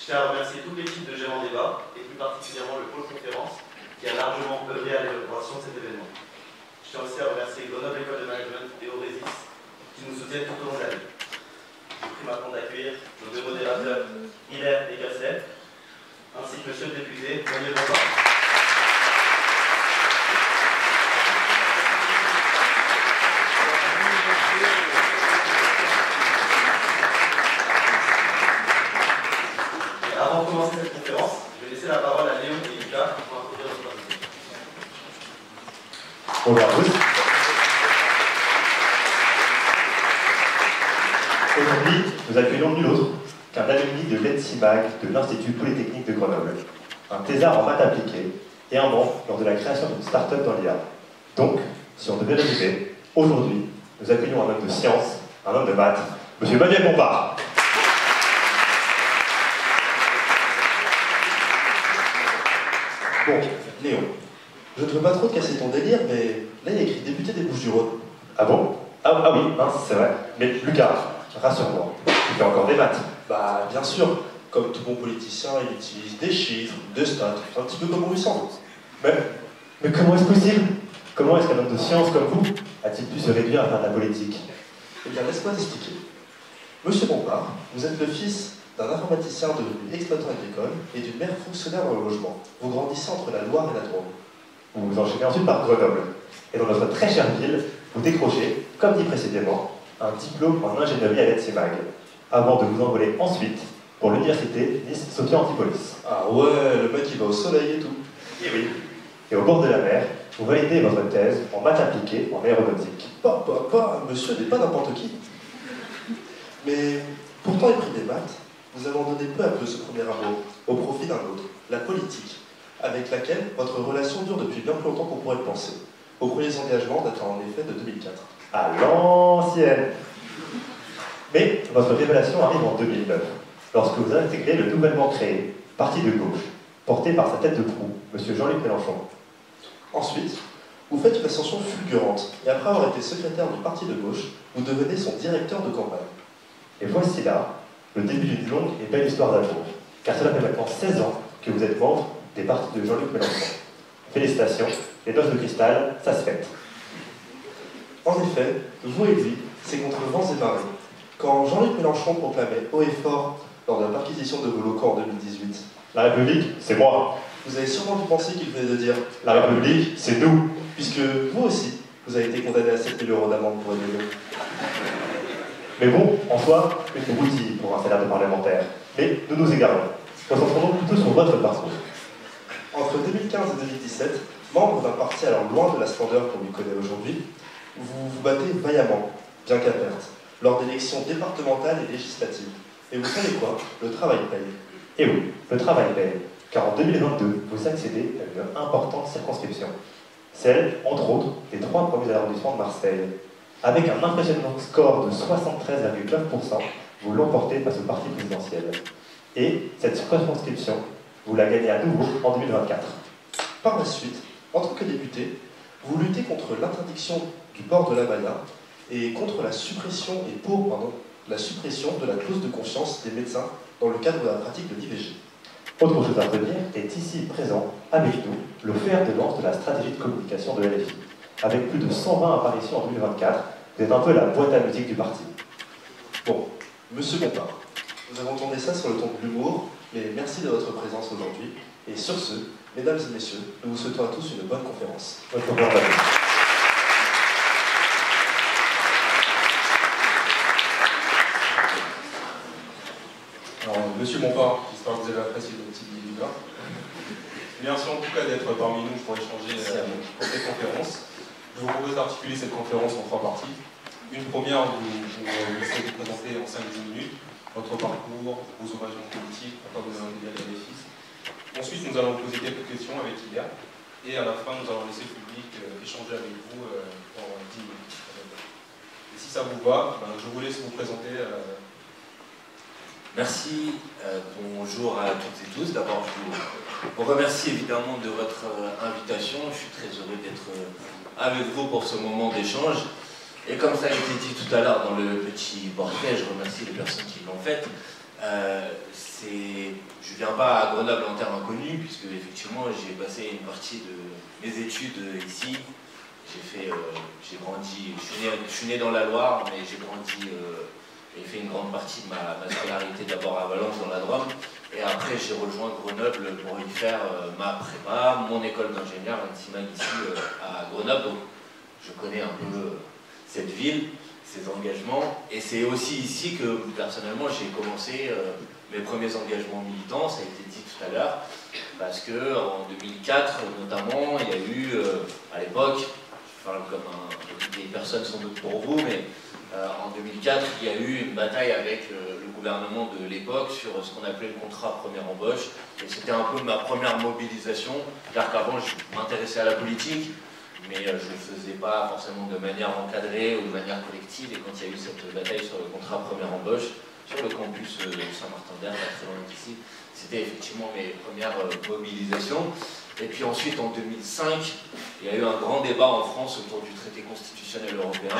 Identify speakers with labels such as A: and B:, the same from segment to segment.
A: tiens à remercier toute l'équipe de Gérant Débat, et plus particulièrement le pôle conférence, qui a largement œuvré à l'élaboration de cet événement. Je tiens aussi à remercier Grenoble École de Management et Oresis, qui nous soutiennent tout au long de l'année. J'ai pris maintenant d'accueillir nos deux modérateurs, Hilaire et Cassel, ainsi que monsieur le député, Daniel Bompard. Avant de commencer cette conférence, je vais laisser la parole à Léon et Lucas pour introduire notre invité.
B: Bonjour à tous. Aujourd'hui, nous accueillons nul autre qu'un alumni de l'ENSIMAG de l'Institut Polytechnique de Grenoble, un thésard en maths appliquées et un membre lors de la création d'une start-up dans l'IA. Donc, si on devait résumer, aujourd'hui, nous accueillons un homme de science, un homme de maths, monsieur Manuel Bompard.
C: Bon, Léon, je ne veux pas trop te casser ton délire, mais là il y a écrit député des Bouches-du-Rhône.
B: Ah bon? Ah oui, mince, c'est vrai. Mais Lucas, rassure-moi, tu fais encore des maths.
C: Bah, bien sûr, comme tout bon politicien, il utilise des chiffres, des stats, un petit peu comme on lui semble.
B: Mais comment est-ce possible? Comment est-ce qu'un homme de science comme vous a-t-il pu se réduire à faire de la politique?
C: Eh bien, laisse-moi t'expliquer. Monsieur Bompard, vous êtes le fils d'un informaticien devenu exploitant agricole et d'une mère fonctionnaire dans le logement. Vous grandissez entre la Loire et la Drôme.
B: Vous vous enchaînez ensuite par Grenoble. Et dans notre très chère ville, vous décrochez, comme dit précédemment, un diplôme en ingénierie à l'ENSIMAG, avant de vous envoler ensuite pour l'université Nice-Sophia Antipolis.
C: Ah ouais, le mec il va au soleil et tout.
B: Et oui. Et au bord de la mer, vous validez votre thèse en maths appliquées en aéronautique.
C: Monsieur n'est pas n'importe qui. Mais pourtant épris des maths, vous abandonnez peu à peu ce premier amour au profit d'un autre, la politique, avec laquelle votre relation dure depuis bien plus longtemps qu'on pourrait le penser. Vos premiers engagements datent en effet de 2004.
B: À l'ancienne. Mais votre révélation arrive en 2009, lorsque vous intégrez le nouvellement créé Parti de gauche, porté par sa tête de proue, M. Jean-Luc Mélenchon.
C: Ensuite, vous faites une ascension fulgurante, et après avoir été secrétaire du Parti de gauche, vous devenez son directeur de campagne.
B: Et voici là le début d'une longue et belle histoire d'amour, car cela fait maintenant 16 ans que vous êtes membre des partis de Jean-Luc Mélenchon. Félicitations, les noces de cristal, ça se fête.
C: En effet, vous et lui, c'est contre vents et marées. Quand Jean-Luc Mélenchon proclamait haut et fort lors de la perquisition de vos locaux en 2018,
B: la République, c'est moi.
C: Vous avez sûrement dû penser qu'il venait de dire
B: la République, c'est nous.
C: Puisque vous aussi, vous avez été condamné à 7 000 € d'amende pour rébellion.
B: Mais bon, en soi, une broutille pour un salaire de parlementaire. Mais nous nous égarons. Concentrons-nous plutôt sur votre parcours.
C: Entre 2015 et 2017, membre d'un parti alors loin de la splendeur qu'on lui connaît aujourd'hui, vous vous battez vaillamment, bien qu'à perte, lors d'élections départementales et législatives. Et vous savez quoi? Le travail paye.
B: Et oui, le travail paye. Car en 2022, vous accédez à une importante circonscription. Celle, entre autres, des 3 premiers arrondissements de Marseille. Avec un impressionnant score de 73,9%, vous l'emportez face au parti présidentiel. Et cette circonscription, vous la gagnez à nouveau en 2024.
C: Par la suite, en tant que député, vous luttez contre l'interdiction du port de l'abaya et contre la suppression la suppression de la clause de conscience des médecins dans le cadre de la pratique de l'IVG.
B: Autre chose à retenir est ici présent, avec nous, le fer de lance de la stratégie de communication de LFI. Avec plus de 120 apparitions en 2024, vous êtes un peu la boîte à musique du parti.
C: Bon, monsieur Bompard, nous avons tourné ça sur le ton de l'humour, mais merci de votre présence aujourd'hui. Et sur ce, mesdames et messieurs, nous vous souhaitons à tous une bonne conférence.
B: Bonne conférence à tous.
D: Alors, monsieur Bompard, j'espère que vous avez apprécié votre petite vidéo. Merci en tout cas d'être parmi nous pour échanger pour cette conférence. Je vous propose d'articuler cette conférence en 3 parties. Une première, vous laissez vous présenter en 5-10 minutes votre parcours, vos engagements politiques, pourquoi vous avez intégré les défis. Ensuite, nous allons poser quelques questions avec Hilaire. Et à la fin, nous allons laisser le public échanger avec vous pendant 10 minutes. Et si ça vous va, je vous laisse vous présenter.
E: Merci, bonjour à toutes et tous. D'abord, je vous remercie évidemment de votre invitation. Je suis très heureux d'être avec vous pour ce moment d'échange. Et comme ça a été dit tout à l'heure dans le petit portrait, je remercie les personnes qui l'ont fait. Je viens pas à Grenoble en terre inconnue, puisque effectivement j'ai passé une partie de mes études ici. J'ai grandi, je suis né dans la Loire, mais j'ai grandi et fait une grande partie de ma scolarité d'abord à Valence dans la Drôme. Et après j'ai rejoint Grenoble pour y faire ma prépa, mon école d'ingénieur, l'INSIMAG ici à Grenoble. Donc je connais un peu cette ville, ses engagements. Et c'est aussi ici que personnellement j'ai commencé mes premiers engagements militants, ça a été dit tout à l'heure, parce qu'en 2004 notamment, il y a eu à l'époque, je parle comme des personnes sans doute pour vous, mais en 2004, il y a eu une bataille avec le gouvernement de l'époque sur ce qu'on appelait le contrat première embauche. Et c'était un peu ma première mobilisation, car qu'avant je m'intéressais à la politique, mais je ne le faisais pas forcément de manière encadrée ou de manière collective. Et quand il y a eu cette bataille sur le contrat première embauche, sur le campus de Saint-Martin-d'Hères, pas très loin d'ici, c'était effectivement mes premières mobilisations. Et puis ensuite, en 2005, il y a eu un grand débat en France autour du traité constitutionnel européen.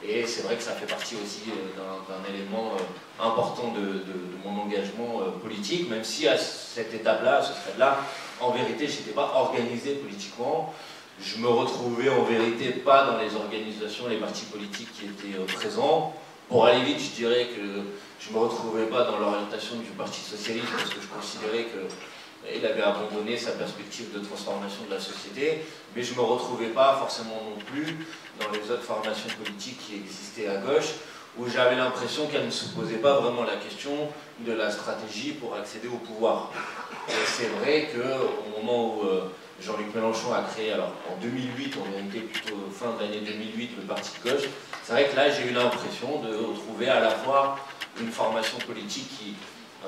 E: Et c'est vrai que ça fait partie aussi d'un élément important de mon engagement politique, même si à cette étape-là, à ce stade-là, en vérité, je n'étais pas organisé politiquement. Je me retrouvais en vérité pas dans les organisations, les partis politiques qui étaient présents. Pour aller vite, je dirais que je ne me retrouvais pas dans l'orientation du Parti socialiste parce que je considérais qu'il avait abandonné sa perspective de transformation de la société, mais je ne me retrouvais pas forcément non plus dans les autres formations politiques qui existaient à gauche, où j'avais l'impression qu'elles ne se posaient pas vraiment la question de la stratégie pour accéder au pouvoir. Et c'est vrai qu'au moment où Jean-Luc Mélenchon a créé, alors en 2008, en vérité plutôt fin de l'année 2008, le Parti de gauche, c'est vrai que là j'ai eu l'impression de retrouver à la fois une formation politique qui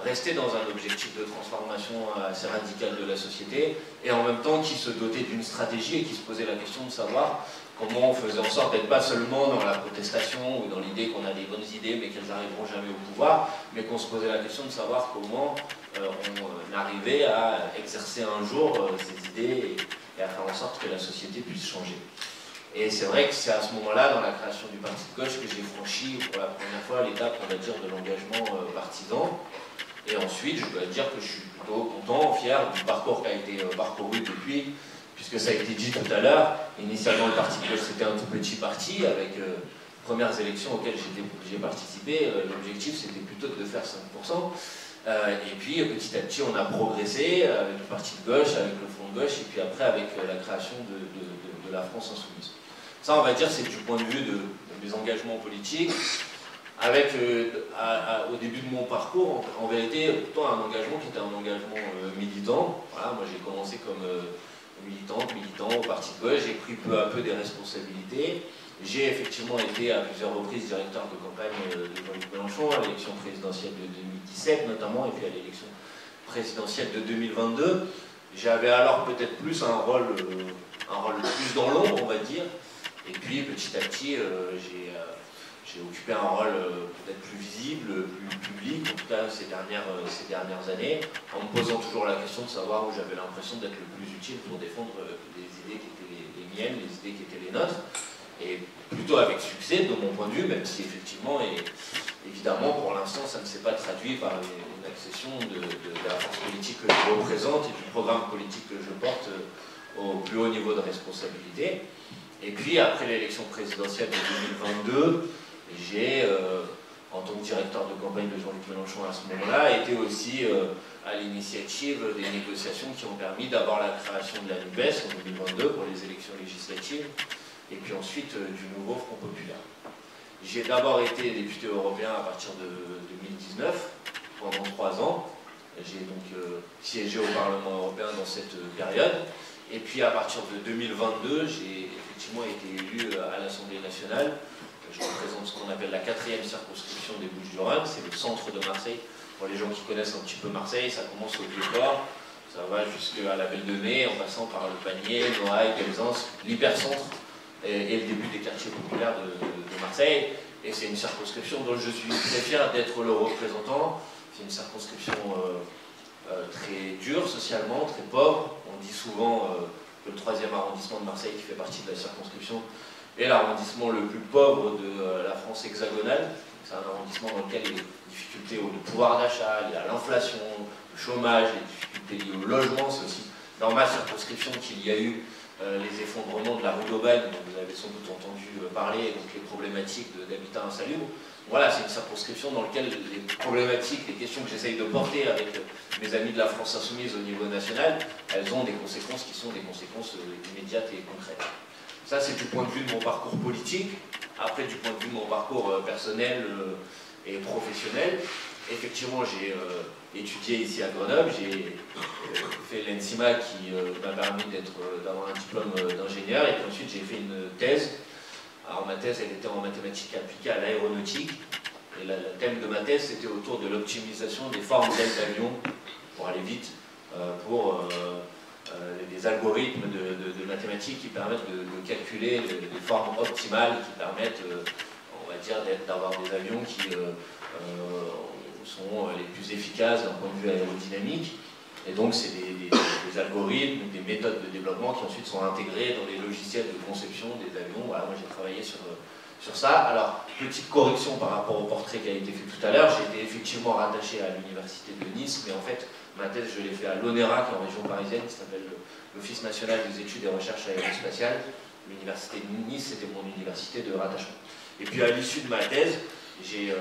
E: restait dans un objectif de transformation assez radical de la société, et en même temps qui se dotait d'une stratégie et qui se posait la question de savoir comment on faisait en sorte d'être pas seulement dans la protestation ou dans l'idée qu'on a des bonnes idées mais qu'elles n'arriveront jamais au pouvoir, mais qu'on se posait la question de savoir comment on arrivait à exercer un jour ces idées et à faire en sorte que la société puisse changer. Et c'est vrai que c'est à ce moment-là, dans la création du Parti de gauche, que j'ai franchi pour la première fois l'étape, on va dire, de l'engagement partisan. Et ensuite, je dois dire que je suis plutôt content, fier du parcours qui a été parcouru depuis, puisque ça a été dit tout à l'heure, initialement le Parti de gauche c'était un tout petit parti, avec les premières élections auxquelles j'ai participé, l'objectif c'était plutôt de faire 5%. Et puis petit à petit on a progressé avec le Parti de gauche, avec le Front de gauche, et puis après avec la création de la France Insoumise. Ça on va dire c'est du point de vue de mes engagements politiques. Avec, au début de mon parcours, en vérité, plutôt un engagement qui était un engagement militant. Voilà, moi j'ai commencé comme militant au Parti de gauche, j'ai pris peu à peu des responsabilités. J'ai effectivement été à plusieurs reprises directeur de campagne de Jean-Luc Mélenchon, à l'élection présidentielle de 2017 notamment, et puis à l'élection présidentielle de 2022. J'avais alors peut-être plus un rôle plus dans l'ombre, on va dire. Et puis petit à petit, j'ai occupé un rôle peut-être plus visible, plus public, en tout cas ces dernières années, en me posant toujours la question de savoir où j'avais l'impression d'être le plus utile pour défendre les idées qui étaient les miennes, les idées qui étaient les nôtres, et plutôt avec succès de mon point de vue, même si effectivement, et évidemment pour l'instant ça ne s'est pas traduit par une accession de la force politique que je représente et du programme politique que je porte au plus haut niveau de responsabilité. Et puis après l'élection présidentielle de 2022, j'ai, en tant que directeur de campagne de Jean-Luc Mélenchon à ce moment-là, été aussi à l'initiative des négociations qui ont permis d'abord la création de la NUPES en 2022 pour les élections législatives, et puis ensuite du nouveau Front Populaire. J'ai d'abord été député européen à partir de 2019, pendant 3 ans. J'ai donc siégé au Parlement européen dans cette période. Et puis à partir de 2022, j'ai effectivement été élu à l'Assemblée nationale. Je représente ce qu'on appelle la 4e circonscription des Bouches-du-Rhône, c'est le centre de Marseille. Pour les gens qui connaissent un petit peu Marseille, ça commence au Vieux-Port, ça va jusqu'à la Belle de Mai, en passant par le Panier, Noailles, Belzance, l'hypercentre et le début des quartiers populaires de Marseille. Et c'est une circonscription dont je suis très fier d'être le représentant. C'est une circonscription très dure socialement, très pauvre. On dit souvent que le 3e arrondissement de Marseille, qui fait partie de la circonscription, est l'arrondissement le plus pauvre de la France hexagonale. C'est un arrondissement dans lequel il est difficultés au pouvoir d'achat, liées à l'inflation, au chômage, les difficultés liées au logement. C'est aussi dans ma circonscription qu'il y a eu les effondrements de la rue d'Aubagne, dont vous avez sans doute entendu parler, donc les problématiques d'habitat insalubre. Voilà, c'est une circonscription dans laquelle les problématiques, les questions que j'essaye de porter avec mes amis de la France Insoumise au niveau national, elles ont des conséquences qui sont des conséquences immédiates et concrètes. Ça, c'est du point de vue de mon parcours politique. Après, du point de vue de mon parcours personnel et professionnel, effectivement, j'ai étudié ici à Grenoble, j'ai fait l'ENSIMA qui m'a permis d'avoir un diplôme d'ingénieur, et puis ensuite j'ai fait une thèse. Alors ma thèse, elle était en mathématiques appliquées à l'aéronautique, et le thème de ma thèse, c'était autour de l'optimisation des formes d'ailes d'avion, pour aller vite, pour des algorithmes de mathématiques qui permettent de calculer les formes optimales, qui permettent, on va dire, d'avoir des avions qui sont les plus efficaces d'un point de vue aérodynamique. Et donc c'est des algorithmes, des méthodes de développement qui ensuite sont intégrés dans les logiciels de conception des avions. Voilà, moi j'ai travaillé sur ça. Alors, petite correction par rapport au portrait qui a été fait tout à l'heure, j'ai été effectivement rattaché à l'université de Nice, mais en fait ma thèse je l'ai fait à l'ONERA, qui est en région parisienne, qui s'appelle l'Office national des études et recherches aérospatiales. L'université de Nice, c'était mon université de rattachement. Et puis à l'issue de ma thèse, je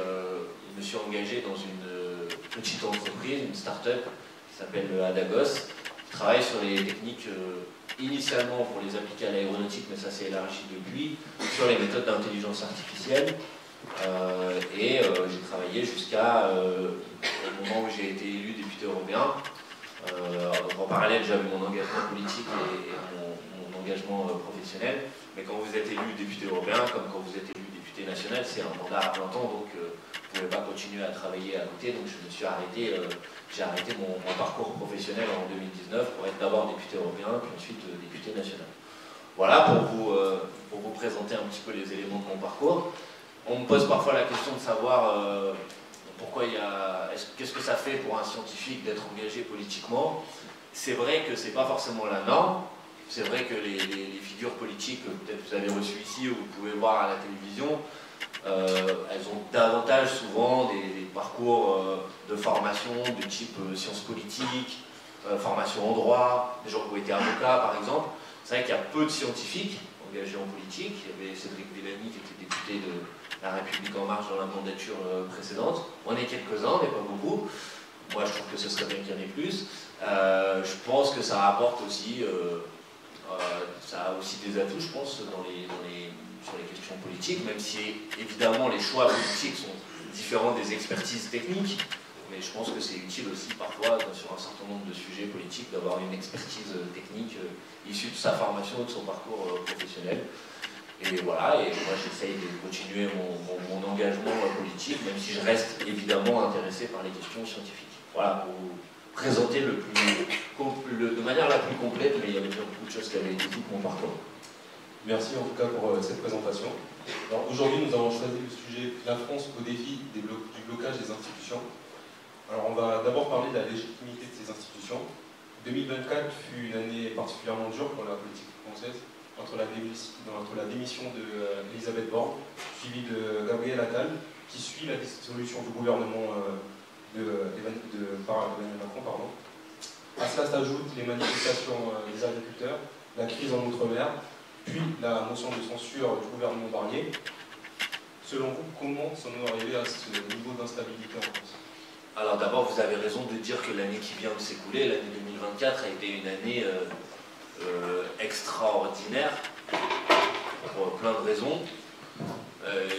E: me suis engagé dans une petite entreprise, une start-up, qui s'appelle Adagos, qui travaille sur les techniques initialement pour les appliquer à l'aéronautique, mais ça s'est élargi depuis, sur les méthodes d'intelligence artificielle. J'ai travaillé jusqu'à au moment où j'ai été élu député européen. Donc en parallèle, j'avais mon engagement politique et mon engagement professionnel. Mais quand vous êtes élu député européen, comme quand vous êtes élu député national, c'est un mandat à plein temps, donc vous ne pouvez pas continuer à travailler à côté. Donc je me suis arrêté. J'ai arrêté mon parcours professionnel en 2019 pour être d'abord député européen, puis ensuite député national. Voilà pour vous présenter un petit peu les éléments de mon parcours. On me pose parfois la question de savoir qu'est-ce que ça fait pour un scientifique d'être engagé politiquement. C'est vrai que c'est pas forcément la norme. C'est vrai que les figures politiques que peut-être vous avez reçues ici ou vous pouvez voir à la télévision, elles ont davantage souvent des parcours de formation de type sciences politiques, formation en droit, des gens qui ont été avocats par exemple. C'est vrai qu'il y a peu de scientifiques engagés en politique. Il y avait Cédric Villani qui était député de La République En Marche dans la mandature précédente. On est quelques-uns, mais pas beaucoup. Moi je trouve que ce serait bien qu'il y en ait plus. Je pense que ça apporte aussi, ça a aussi des atouts, je pense, sur les questions politiques, même si évidemment les choix politiques sont différents des expertises techniques, mais je pense que c'est utile aussi parfois sur un certain nombre de sujets politiques d'avoir une expertise technique issue de sa formation ou de son parcours professionnel. Et voilà, et moi j'essaye de continuer mon engagement politique, même si je reste évidemment intéressé par les questions scientifiques. Voilà, pour vous présenter de manière la plus complète, mais il y avait bien beaucoup de choses qui avaient été dites mon parcours.
D: Merci en tout cas pour cette présentation. Alors aujourd'hui, nous avons choisi le sujet « La France au défi du blocage des institutions ». Alors on va d'abord parler de la légitimité de ces institutions. 2024 fut une année particulièrement dure pour la politique française, entre la démission d'Elisabeth Borne, suivie de Gabriel Attal, qui suit la dissolution du gouvernement par Emmanuel Macron. À cela s'ajoutent les manifestations des agriculteurs, la crise en Outre-mer, puis la motion de censure du gouvernement Barnier. Selon vous, comment sommes-nous arrivés à ce niveau d'instabilité en France?
E: Alors d'abord, vous avez raison de dire que l'année qui vient de s'écouler, l'année 2024, a été une année extraordinaire, pour plein de raisons.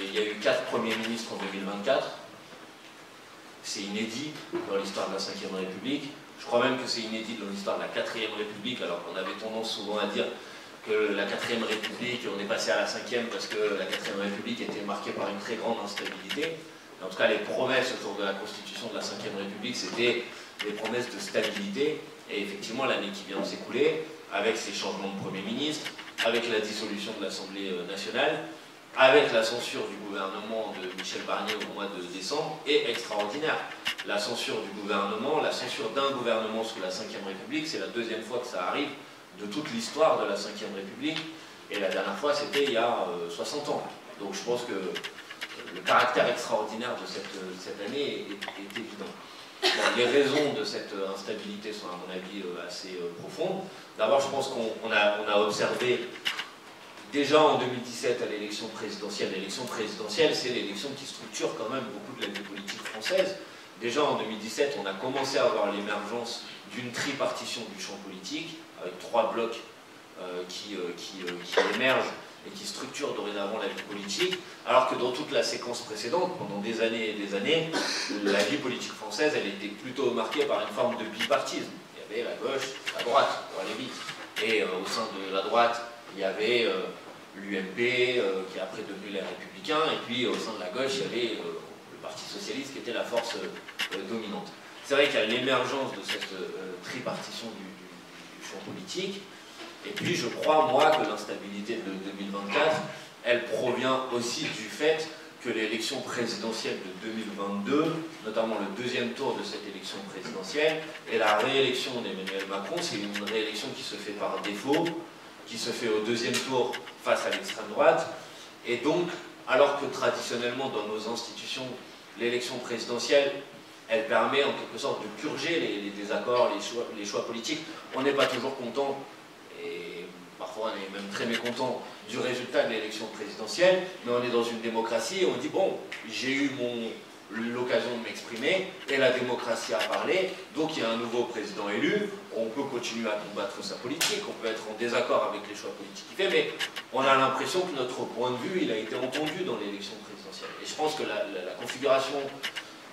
E: Il y a eu 4 premiers ministres en 2024. C'est inédit dans l'histoire de la Ve République. Je crois même que c'est inédit dans l'histoire de la 4e République, alors qu'on avait tendance souvent à dire que la 4e République, on est passé à la 5e parce que la 4e République était marquée par une très grande instabilité. En tout cas, les promesses autour de la constitution de la 5e République, c'était des promesses de stabilité. Et effectivement, l'année qui vient de s'écouler, avec ces changements de Premier ministre, avec la dissolution de l'Assemblée nationale, avec la censure du gouvernement de Michel Barnier au mois de décembre, est extraordinaire. La censure du gouvernement, la censure d'un gouvernement sous la 5e République, c'est la 2e fois que ça arrive de toute l'histoire de la 5e République, et la dernière fois c'était il y a 60 ans. Donc je pense que le caractère extraordinaire de cette année est évident. Bon, les raisons de cette instabilité sont à mon avis assez profondes. D'abord, je pense qu'on a observé déjà en 2017 à l'élection présidentielle. L'élection présidentielle, c'est l'élection qui structure quand même beaucoup de la vie politique française. Déjà en 2017, on a commencé à avoir l'émergence d'une tripartition du champ politique, avec 3 blocs qui émergent et qui structurent dorénavant la vie politique, alors que dans toute la séquence précédente, pendant des années et des années, la vie politique française, elle était plutôt marquée par une forme de bipartisme. Il y avait la gauche, la droite, pour aller vite. Et au sein de la droite, il y avait l'UMP, qui est après devenu les Républicains, et puis au sein de la gauche, il y avait le Parti Socialiste, qui était la force dominante. C'est vrai qu'il y a l'émergence de cette tripartition du champ politique, et puis je crois, moi, que l'instabilité de 2024, elle provient aussi du fait que l'élection présidentielle de 2022, notamment le deuxième tour de cette élection présidentielle, et la réélection d'Emmanuel Macron, c'est une réélection qui se fait par défaut, qui se fait au deuxième tour face à l'extrême droite, et donc, alors que traditionnellement dans nos institutions, l'élection présidentielle, elle permet en quelque sorte de purger les désaccords, les choix politiques. On n'est pas toujours content, et parfois on est même très mécontent du résultat de l'élection présidentielle, mais on est dans une démocratie et on dit bon, j'ai eu l'occasion de m'exprimer et la démocratie a parlé, donc il y a un nouveau président élu, on peut continuer à combattre sa politique, on peut être en désaccord avec les choix politiques qu'il fait, mais on a l'impression que notre point de vue, il a été entendu dans l'élection présidentielle. Et je pense que la configuration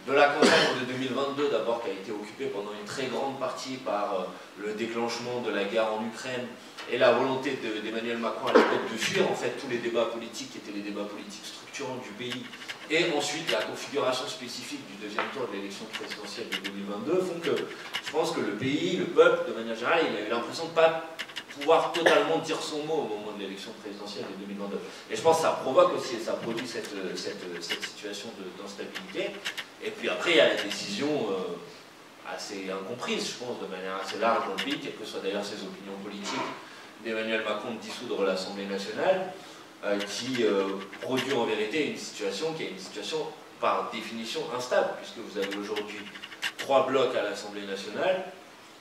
E: de la campagne de 2022, d'abord, qui a été occupée pendant une très grande partie par le déclenchement de la guerre en Ukraine et la volonté d'Emmanuel Macron à l'époque de fuir en fait tous les débats politiques qui étaient les débats politiques structurants du pays, et ensuite la configuration spécifique du deuxième tour de l'élection présidentielle de 2022 font que je pense que le pays, le peuple, de manière générale, il a eu l'impression de ne pas pouvoir totalement dire son mot au moment de l'élection présidentielle de 2022. Et je pense que ça provoque aussi, et ça produit cette situation d'instabilité. Et puis après, il y a la décision assez incomprise, je pense, de manière assez large dans le pays, quelles que soient d'ailleurs ses opinions politiques, d'Emmanuel Macron de dissoudre l'Assemblée nationale, qui produit en vérité une situation qui est une situation par définition instable, puisque vous avez aujourd'hui 3 blocs à l'Assemblée nationale.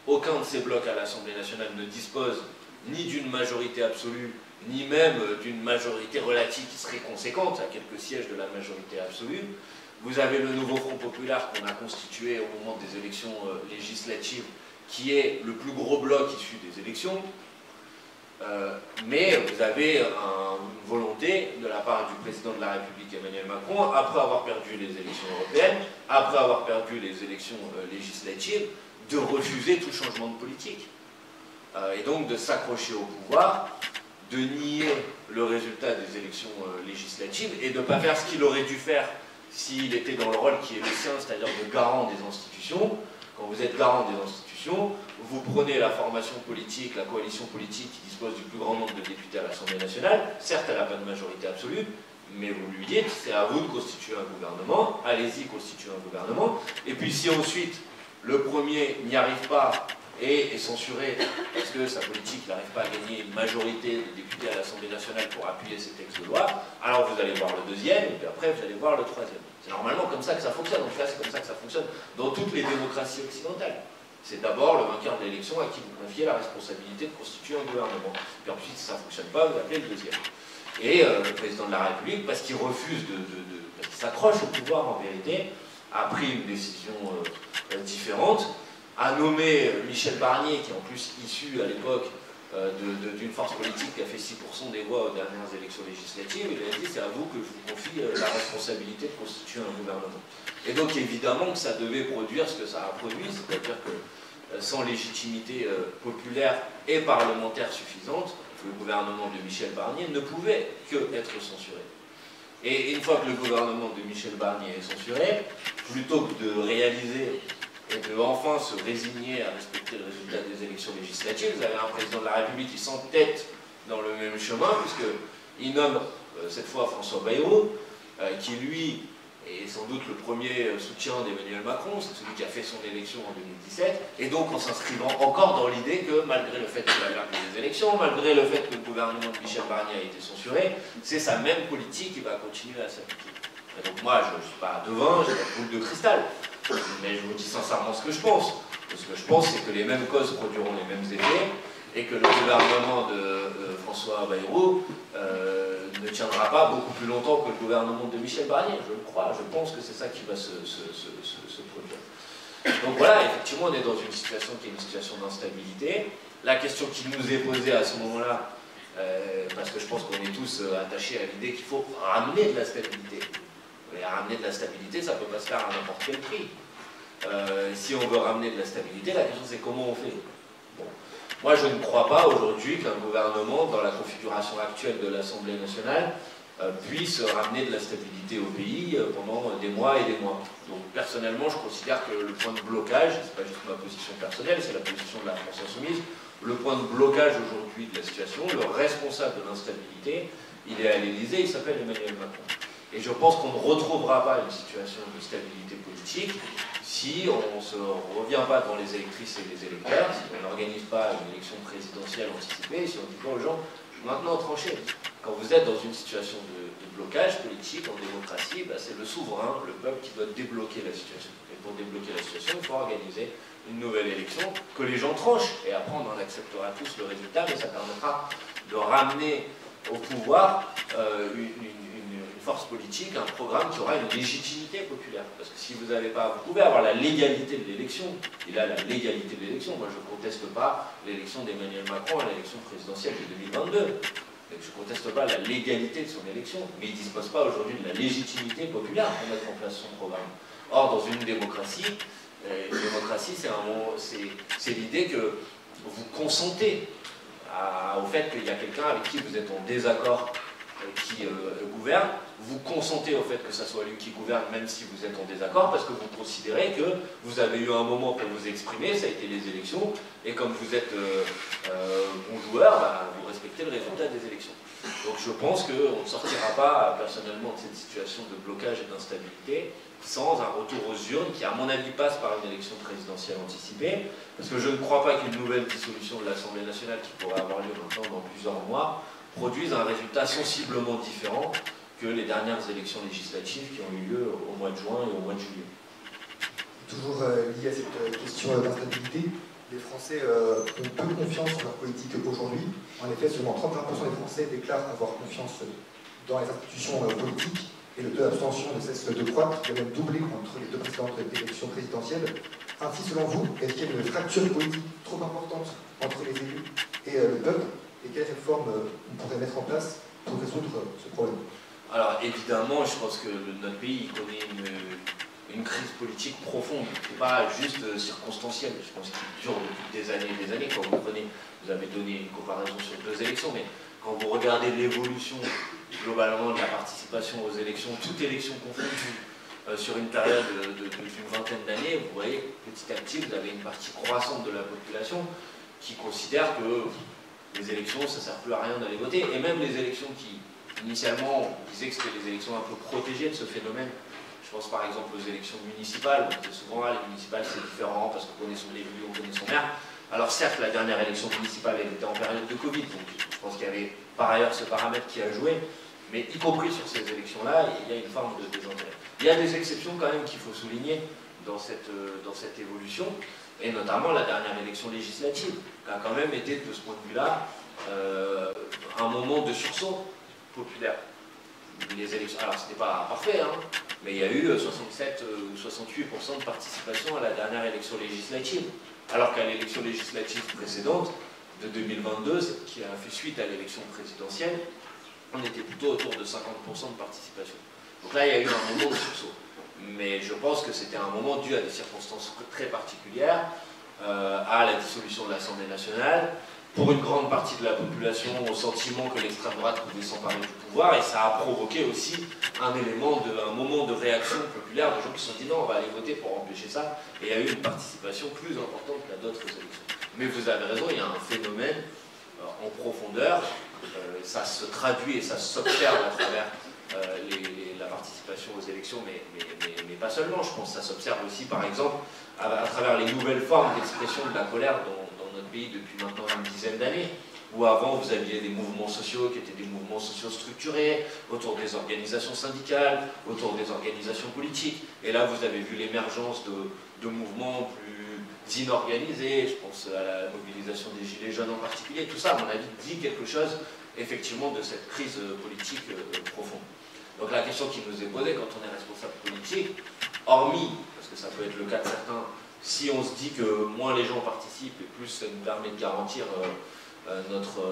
E: Aucun de ces blocs à l'Assemblée nationale ne dispose ni d'une majorité absolue, ni même d'une majorité relative qui serait conséquente, à quelques sièges de la majorité absolue. Vous avez le nouveau Front populaire qu'on a constitué au moment des élections législatives, qui est le plus gros bloc issu des élections. Mais vous avez une volonté de la part du président de la République Emmanuel Macron, après avoir perdu les élections européennes, après avoir perdu les élections législatives, de refuser tout changement de politique. Et donc de s'accrocher au pouvoir, de nier le résultat des élections législatives et de ne pas faire ce qu'il aurait dû faire s'il était dans le rôle qui est le sien, c'est-à-dire de garant des institutions. Quand vous êtes garant des institutions, vous prenez la formation politique, la coalition politique qui dispose du plus grand nombre de députés à l'Assemblée nationale. Certes, elle n'a pas de majorité absolue, mais vous lui dites, c'est à vous de constituer un gouvernement, allez-y, constituez un gouvernement. Et puis si ensuite, le premier n'y arrive pas et est censuré parce que sa politique n'arrive pas à gagner une majorité de députés à l'Assemblée nationale pour appuyer ces textes de loi, alors vous allez voir le deuxième, et puis après vous allez voir le troisième. C'est normalement comme ça que ça fonctionne, en tout cas c'est comme ça que ça fonctionne dans toutes les démocraties occidentales. C'est d'abord le vainqueur de l'élection à qui vous confiez la responsabilité de constituer un gouvernement. Puis ensuite, si ça ne fonctionne pas, vous appelez le deuxième. Et le président de la République, parce qu'il refuse parce qu'il s'accroche au pouvoir en vérité, a pris une décision différente, a nommé Michel Barnier, qui est en plus issu à l'époque d'une force politique qui a fait 6% des voix aux dernières élections législatives. Il a dit, c'est à vous que je vous confie la responsabilité de constituer un gouvernement. Et donc évidemment que ça devait produire ce que ça a produit, c'est-à-dire que sans légitimité populaire et parlementaire suffisante, le gouvernement de Michel Barnier ne pouvait que être censuré. Et une fois que le gouvernement de Michel Barnier est censuré, plutôt que de réaliser et de enfin se résigner à respecter le résultat des élections législatives, vous avez un président de la République qui s'entête dans le même chemin, puisqu'il nomme cette fois François Bayrou, qui lui est sans doute le premier soutien d'Emmanuel Macron, c'est celui qui a fait son élection en 2017, et donc en s'inscrivant encore dans l'idée que malgré le fait qu'il a perdu les élections, malgré le fait que le gouvernement de Michel Barnier a été censuré, c'est sa même politique qui va continuer à s'appliquer. Et donc moi, je ne suis pas devin, je n'ai pas de boule de cristal. Mais je vous dis sincèrement ce que je pense. Ce que je pense, c'est que les mêmes causes produiront les mêmes effets et que le gouvernement de François Bayrou ne tiendra pas beaucoup plus longtemps que le gouvernement de Michel Barnier. Je le crois, je pense que c'est ça qui va se produire. Donc voilà, effectivement, on est dans une situation qui est une situation d'instabilité. La question qui nous est posée à ce moment-là, parce que je pense qu'on est tous attachés à l'idée qu'il faut ramener de la stabilité. Et ramener de la stabilité, ça ne peut pas se faire à n'importe quel prix. Si on veut ramener de la stabilité, la question c'est comment on fait. Bon. Moi je ne crois pas aujourd'hui qu'un gouvernement, dans la configuration actuelle de l'Assemblée nationale, puisse ramener de la stabilité au pays pendant des mois et des mois. Donc personnellement je considère que le point de blocage, c'est pas juste ma position personnelle, c'est la position de la France Insoumise, le point de blocage aujourd'hui de la situation, le responsable de l'instabilité, il est à l'Élysée, il s'appelle Emmanuel Macron. Et je pense qu'on ne retrouvera pas une situation de stabilité politique si on ne se revient pas devant les électrices et les électeurs, si on n'organise pas une élection présidentielle anticipée, si on dit pas aux gens, maintenant tranchez. Quand vous êtes dans une situation de blocage politique en démocratie, c'est le souverain, le peuple qui doit débloquer la situation. Et pour débloquer la situation, il faut organiser une nouvelle élection, que les gens tranchent. Et après, on en acceptera tous le résultat, mais ça permettra de ramener au pouvoir une force politique, un programme qui aura une légitimité populaire. Parce que si vous n'avez pas, vous pouvez avoir la légalité de l'élection, il a la légalité de l'élection. Moi, je ne conteste pas l'élection d'Emmanuel Macron à l'élection présidentielle de 2022. Je ne conteste pas la légalité de son élection, mais il ne dispose pas aujourd'hui de la légitimité populaire pour mettre en place son programme. Or, dans une démocratie, c'est l'idée que vous consentez au fait qu'il y a quelqu'un avec qui vous êtes en désaccord qui gouverne, vous consentez au fait que ce soit lui qui gouverne même si vous êtes en désaccord parce que vous considérez que vous avez eu un moment pour vous exprimer, ça a été les élections, et comme vous êtes bon joueur, vous respectez le résultat des élections. Donc je pense qu'on ne sortira pas personnellement de cette situation de blocage et d'instabilité sans un retour aux urnes qui à mon avis passe par une élection présidentielle anticipée, parce que je ne crois pas qu'une nouvelle dissolution de l'Assemblée nationale qui pourrait avoir lieu maintenant dans plusieurs mois produisent un résultat sensiblement différent que les dernières élections législatives qui ont eu lieu au mois de juin et au mois de juillet.
F: Toujours lié à cette question d'instabilité, les Français ont peu confiance en leur politique aujourd'hui. En effet, seulement 31% des Français déclarent avoir confiance dans les institutions politiques et le taux d'abstention ne cesse de croître, il a même doublé entre les deux précédentes élections présidentielles. Ainsi, selon vous, est-ce qu'il y a une fracture politique trop importante entre les élus et le peuple? Et quelles réformes on pourrait mettre en place pour résoudre ce problème?
E: Alors évidemment, je pense que notre pays connaît une crise politique profonde, pas juste circonstancielle. Je pense qu'il dure depuis des années et des années. Quand vous avez donné une comparaison sur 2 élections, mais quand vous regardez l'évolution globalement de la participation aux élections, toutes élections confondues, sur une période d'une vingtaine d'années, vous voyez petit à petit, vous avez une partie croissante de la population qui considère que les élections, ça ne sert plus à rien d'aller voter. Et même les élections qui, initialement, disaient que c'était des élections un peu protégées de ce phénomène. Je pense par exemple aux élections municipales. On dit souvent, les municipales, c'est différent parce qu'on connaît son élu, on connaît son maire. Alors certes, la dernière élection municipale, elle était en période de Covid, donc je pense qu'il y avait par ailleurs ce paramètre qui a joué. Mais y compris sur ces élections-là, il y a une forme de désintérêt. Il y a des exceptions quand même qu'il faut souligner dans cette évolution, et notamment la dernière élection législative, qui a quand même été, de ce point de vue-là, un moment de sursaut populaire. Les élections, alors c'était pas parfait, hein, mais il y a eu 67 ou 68% de participation à la dernière élection législative, alors qu'à l'élection législative précédente, de 2022, qui a fait suite à l'élection présidentielle, on était plutôt autour de 50% de participation. Donc là, il y a eu un moment de sursaut. Mais je pense que c'était un moment dû à des circonstances très particulières, à la dissolution de l'Assemblée nationale, pour une grande partie de la population, au sentiment que l'extrême droite pouvait s'emparer du pouvoir, et ça a provoqué aussi un moment de réaction populaire de gens qui se sont dit non, on va aller voter pour empêcher ça, et il y a eu une participation plus importante qu'à d'autres élections. Mais vous avez raison, il y a un phénomène en profondeur, ça se traduit et ça s'observe à travers la participation aux élections, mais pas seulement. Je pense que ça s'observe aussi, par exemple, à travers les nouvelles formes d'expression de la colère dans notre pays depuis maintenant une dizaine d'années. où avant vous aviez des mouvements sociaux qui étaient des mouvements sociaux structurés, autour des organisations syndicales, autour des organisations politiques. Et là vous avez vu l'émergence de mouvements plus inorganisés, je pense à la mobilisation des Gilets jaunes en particulier. Tout ça, à mon avis, dit quelque chose effectivement de cette crise politique profonde. Donc la question qui nous est posée quand on est responsable politique, hormis, parce que ça peut être le cas de certains, si on se dit que moins les gens participent et plus ça nous permet de garantir notre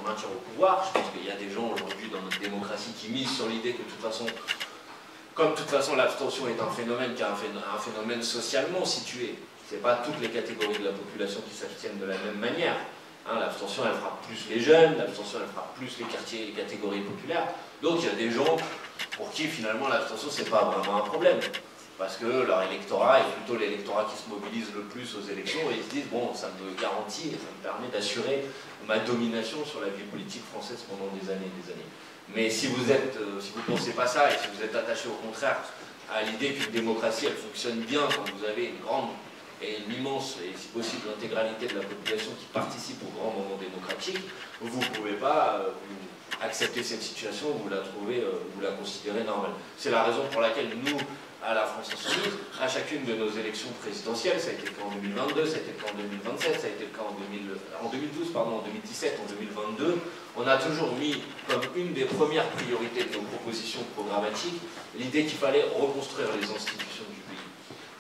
E: maintien au pouvoir, je pense qu'il y a des gens aujourd'hui dans notre démocratie qui misent sur l'idée que de toute façon, comme de toute façon l'abstention est un phénomène qui est un phénomène socialement situé, c'est pas toutes les catégories de la population qui s'abstiennent de la même manière. Hein, l'abstention elle frappe plus les jeunes, l'abstention elle frappe plus les quartiers, les catégories populaires. Donc il y a des gens pour qui finalement l'abstention c'est pas vraiment un problème. Parce que leur électorat est plutôt l'électorat qui se mobilise le plus aux élections et ils se disent bon, ça me garantit et ça me permet d'assurer ma domination sur la vie politique française pendant des années et des années. Mais si vous pensez pas ça et si vous êtes attaché au contraire à l'idée qu'une démocratie elle fonctionne bien quand vous avez une grande et une immense et si possible l'intégralité de la population qui participe au grand moment démocratique, vous ne pouvez pas accepter cette situation, vous la considérez normale. C'est la raison pour laquelle nous, à la France Insoumise, à chacune de nos élections présidentielles, ça a été le cas en 2022, ça a été le cas en 2027, ça a été le cas en 2012, en 2017, en 2022, on a toujours mis comme une des premières priorités de nos propositions programmatiques l'idée qu'il fallait reconstruire les institutions du pays.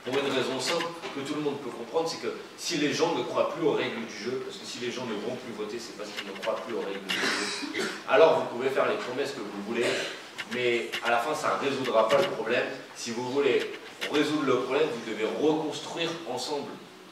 E: Pour une raison simple que tout le monde peut comprendre, c'est que si les gens ne croient plus aux règles du jeu, parce que si les gens ne vont plus voter, c'est parce qu'ils ne croient plus aux règles du jeu, alors vous pouvez faire les promesses que vous voulez, mais à la fin ça ne résoudra pas le problème. Si vous voulez résoudre le problème, vous devez reconstruire ensemble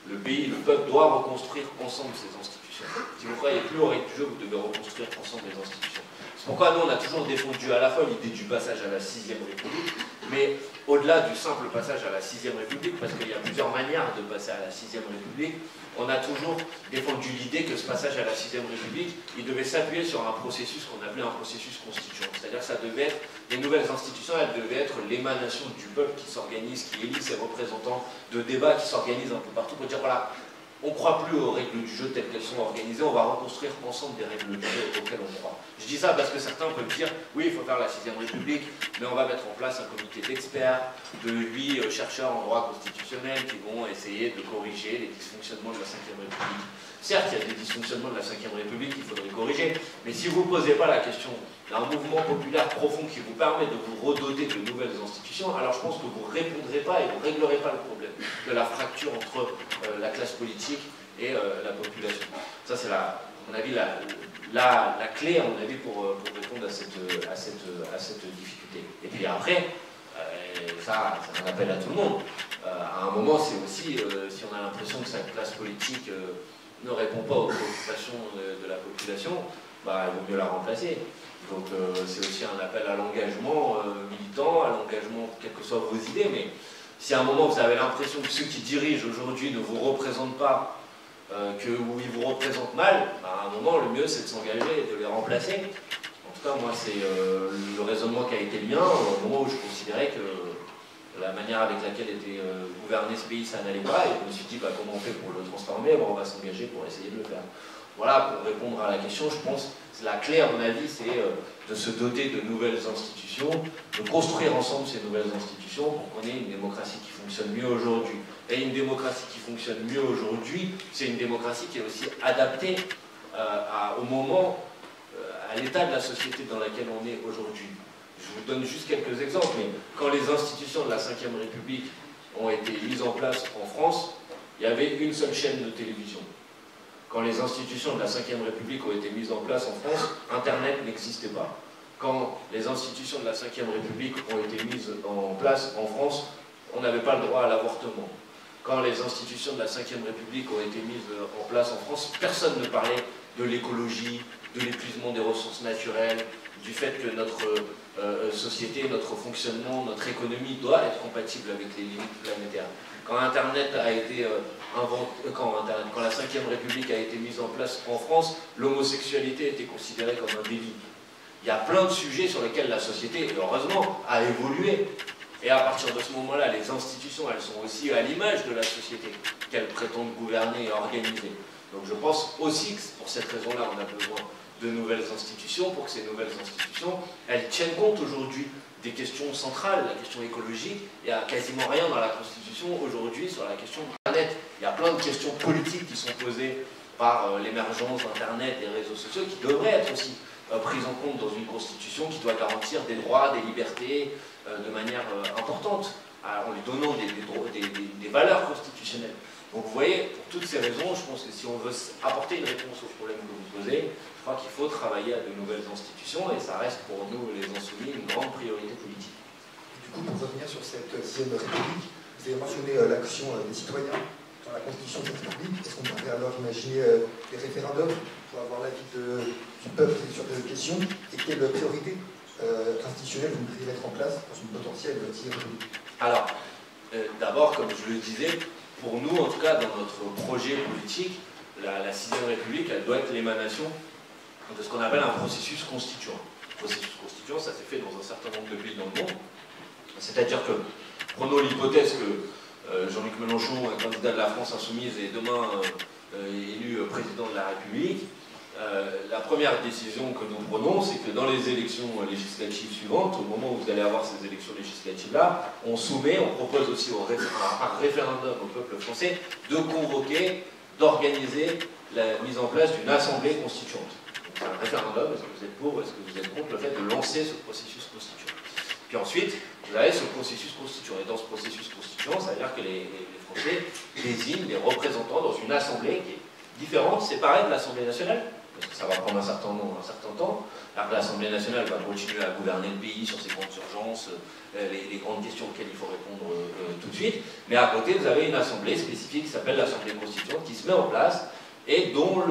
E: le pays, le peuple doit reconstruire ensemble ses institutions. Si vous ne croyez plus aux règles du jeu, vous devez reconstruire ensemble les institutions. C'est pourquoi nous on a toujours défendu à la fois l'idée du passage à la 6e République, mais au-delà du simple passage à la 6e République, parce qu'il y a plusieurs manières de passer à la 6e République, on a toujours défendu l'idée que ce passage à la 6e République, il devait s'appuyer sur un processus qu'on appelait un processus constituant. C'est-à-dire que ça devait être, les nouvelles institutions, elles devaient être l'émanation du peuple qui s'organise, qui élit ses représentants, de débats qui s'organisent un peu partout pour dire voilà, on ne croit plus aux règles du jeu telles qu'elles sont organisées, on va reconstruire ensemble des règles du jeu auxquelles on croit. Je dis ça parce que certains peuvent dire, oui, il faut faire la 6e République, mais on va mettre en place un comité d'experts, de 8 chercheurs en droit constitutionnel qui vont essayer de corriger les dysfonctionnements de la 5e République. Certes, il y a des dysfonctionnements de la 5e République qu'il faudrait corriger, mais si vous ne posez pas la question d'un mouvement populaire profond qui vous permet de vous redoter de nouvelles institutions, alors je pense que vous ne répondrez pas et vous ne réglerez pas le problème de la fracture entre la classe politique et la population. Ça, c'est, à mon avis, la clé, à mon avis, pour répondre à cette difficulté. Et puis après, ça c'est un appel à tout le monde. À un moment, c'est aussi, si on a l'impression que cette classe politique ne répond pas aux préoccupations de la population, bah, il vaut mieux la remplacer. Donc c'est aussi un appel à l'engagement militant, à l'engagement, quelles que soient vos idées, mais si à un moment vous avez l'impression que ceux qui dirigent aujourd'hui ne vous représentent pas, ou ils vous représentent mal, bah, à un moment le mieux c'est de s'engager et de les remplacer. En tout cas moi c'est le raisonnement qui a été le mien au moment où je considérais que la manière avec laquelle était gouverné ce pays ça n'allait pas, et je me suis dit bah, comment on fait pour le transformer, bah, on va s'engager pour essayer de le faire. Voilà, pour répondre à la question, je pense que la clé, à mon avis, c'est de se doter de nouvelles institutions, de construire ensemble ces nouvelles institutions pour qu'on ait une démocratie qui fonctionne mieux aujourd'hui. Et une démocratie qui fonctionne mieux aujourd'hui, c'est une démocratie qui est aussi adaptée au moment, à l'état de la société dans laquelle on est aujourd'hui. Je vous donne juste quelques exemples, mais quand les institutions de la 5e République ont été mises en place en France, il y avait une seule chaîne de télévision. Quand les institutions de la 5e République ont été mises en place en France, Internet n'existait pas. Quand les institutions de la 5e République ont été mises en place en France, on n'avait pas le droit à l'avortement. Quand les institutions de la 5e République ont été mises en place en France, personne ne parlait de l'écologie, de l'épuisement des ressources naturelles, du fait que notre société, notre fonctionnement, notre économie doit être compatible avec les limites planétaires. Quand Internet a été quand la 5e République a été mise en place en France, l'homosexualité était considérée comme un délit. Il y a plein de sujets sur lesquels la société, heureusement, a évolué. Et à partir de ce moment-là, les institutions, elles sont aussi à l'image de la société qu'elles prétendent gouverner et organiser. Donc je pense aussi que pour cette raison-là, on a besoin de nouvelles institutions, pour que ces nouvelles institutions, elles tiennent compte aujourd'hui des questions centrales, la question écologique. Il n'y a quasiment rien dans la Constitution aujourd'hui sur la question d'Internet. Il y a plein de questions politiques qui sont posées par l'émergence d'Internet, des réseaux sociaux, qui devraient être aussi prises en compte dans une Constitution qui doit garantir des droits, des libertés de manière importante, en lui donnant des valeurs constitutionnelles. Donc vous voyez, pour toutes ces raisons, je pense que si on veut apporter une réponse aux problèmes que vous posez, je crois qu'il faut travailler à de nouvelles institutions et ça reste pour nous, les Insoumis, une grande priorité politique.
F: Du coup, pour revenir sur cette 6e République, vous avez mentionné l'action des citoyens dans la constitution de cette République. Est-ce qu'on pourrait alors imaginer des référendums pour avoir l'avis du peuple sur des questions et quelles priorités institutionnelles vous voudriez mettre en place dans une potentielle 6e République?
E: Alors, d'abord, comme je le disais, pour nous, en tout cas, dans notre projet politique, la 6e République, elle doit être l'émanation de ce qu'on appelle un processus constituant. Le processus constituant, ça s'est fait dans un certain nombre de pays dans le monde. C'est-à-dire que, prenons l'hypothèse que Jean-Luc Mélenchon, un candidat de la France insoumise, est demain élu président de la République. La première décision que nous prenons, c'est que dans les élections législatives suivantes, au moment où vous allez avoir ces élections législatives-là, on propose aussi un référendum au peuple français de convoquer, d'organiser la mise en place d'une assemblée constituante. C'est un référendum, est-ce que vous êtes pour, est-ce que vous êtes contre le fait de lancer ce processus constituant. Puis ensuite, vous avez ce processus constituant. Et dans ce processus constituant, ça veut dire que les Français désignent des représentants dans une assemblée qui est différente, séparée de l'Assemblée nationale, parce que ça va prendre un certain temps. Alors que l'Assemblée nationale va continuer à gouverner le pays sur ses grandes urgences, les grandes questions auxquelles il faut répondre tout de suite. Mais à côté, vous avez une assemblée spécifique qui s'appelle l'Assemblée constituante, qui se met en place et dont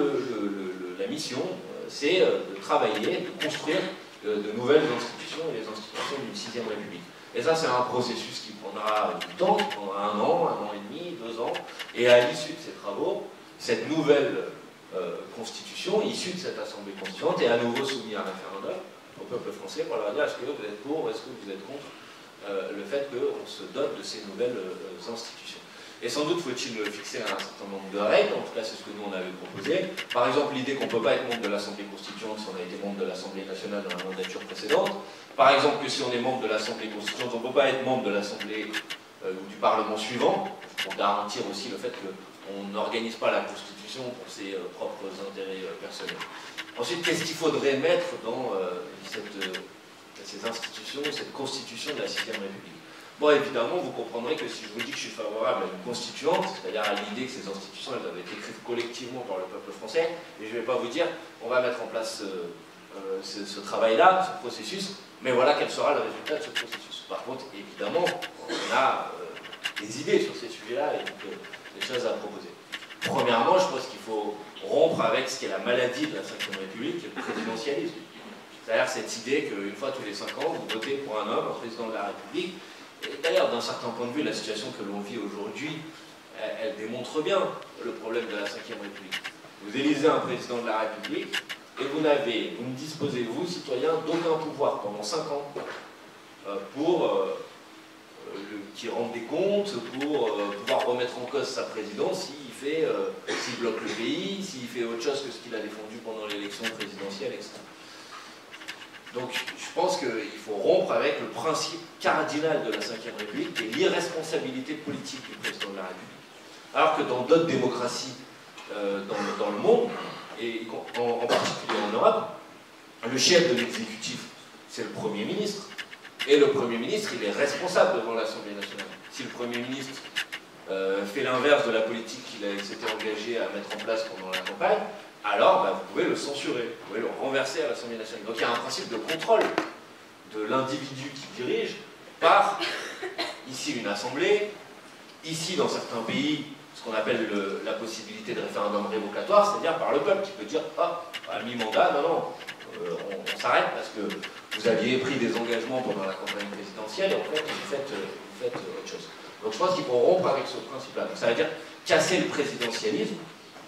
E: la mission, c'est de travailler, de construire de nouvelles institutions et les institutions d'une 6e République. Et ça, c'est un processus qui prendra du temps, qui prendra 1 an et demi, 2 ans. Et à l'issue de ces travaux, cette nouvelle constitution, issue de cette assemblée constituante, est à nouveau soumise à un référendum au peuple français pour leur dire est-ce que vous êtes pour, est-ce que vous êtes contre le fait qu'on se dote de ces nouvelles institutions. Et sans doute faut-il fixer un certain nombre de règles, en tout cas c'est ce que nous on avait proposé. Par exemple l'idée qu'on ne peut pas être membre de l'Assemblée constituante si on a été membre de l'Assemblée nationale dans la mandature précédente. Par exemple que si on est membre de l'Assemblée constituante, on ne peut pas être membre de l'Assemblée ou du Parlement suivant, pour garantir aussi le fait qu'on n'organise pas la Constitution pour ses propres intérêts personnels. Ensuite, qu'est-ce qu'il faudrait mettre dans ces institutions, cette constitution de la 6e République? Bon, évidemment, vous comprendrez que si je vous dis que je suis favorable à une constituante, c'est-à-dire à l'idée que ces institutions elles doivent être écrites collectivement par le peuple français, et je ne vais pas vous dire, on va mettre en place ce travail-là, ce processus, mais voilà quel sera le résultat de ce processus. Par contre, évidemment, on a des idées sur ces sujets-là et donc des choses à proposer. Premièrement, je pense qu'il faut rompre avec ce qui est la maladie de la 5e République, qui est le présidentialisme. C'est-à-dire cette idée qu'une fois tous les 5 ans, vous votez pour un homme, un président de la République. Et d'ailleurs, d'un certain point de vue, la situation que l'on vit aujourd'hui, elle démontre bien le problème de la 5e République. Vous élisez un président de la République et vous ne disposez, vous, citoyens, d'aucun pouvoir pendant 5 ans pour qui rende des comptes, pour pouvoir remettre en cause sa présidence s'il bloque le pays, s'il fait autre chose que ce qu'il a défendu pendant l'élection présidentielle, etc. Donc je pense qu'il faut rompre avec le principe cardinal de la 5e République, qui est l'irresponsabilité politique du président de la République. Alors que dans d'autres démocraties dans le monde, et en particulier en Europe, le chef de l'exécutif, c'est le Premier ministre. Et le Premier ministre, il est responsable devant l'Assemblée nationale. Si le Premier ministre fait l'inverse de la politique qu'il s'était engagé à mettre en place pendant la campagne, alors vous pouvez le censurer, vous pouvez le renverser à l'Assemblée nationale. Donc il y a un principe de contrôle de l'individu qui dirige par, ici, une assemblée, ici, dans certains pays, ce qu'on appelle la possibilité de référendum révocatoire, c'est-à-dire par le peuple qui peut dire « Ah, à mi-mandat, non, on s'arrête parce que vous aviez pris des engagements pendant la campagne présidentielle et en fait, vous faites autre chose. » Donc je pense qu'il faut rompre avec ce principe-là. Donc ça veut dire casser le présidentialisme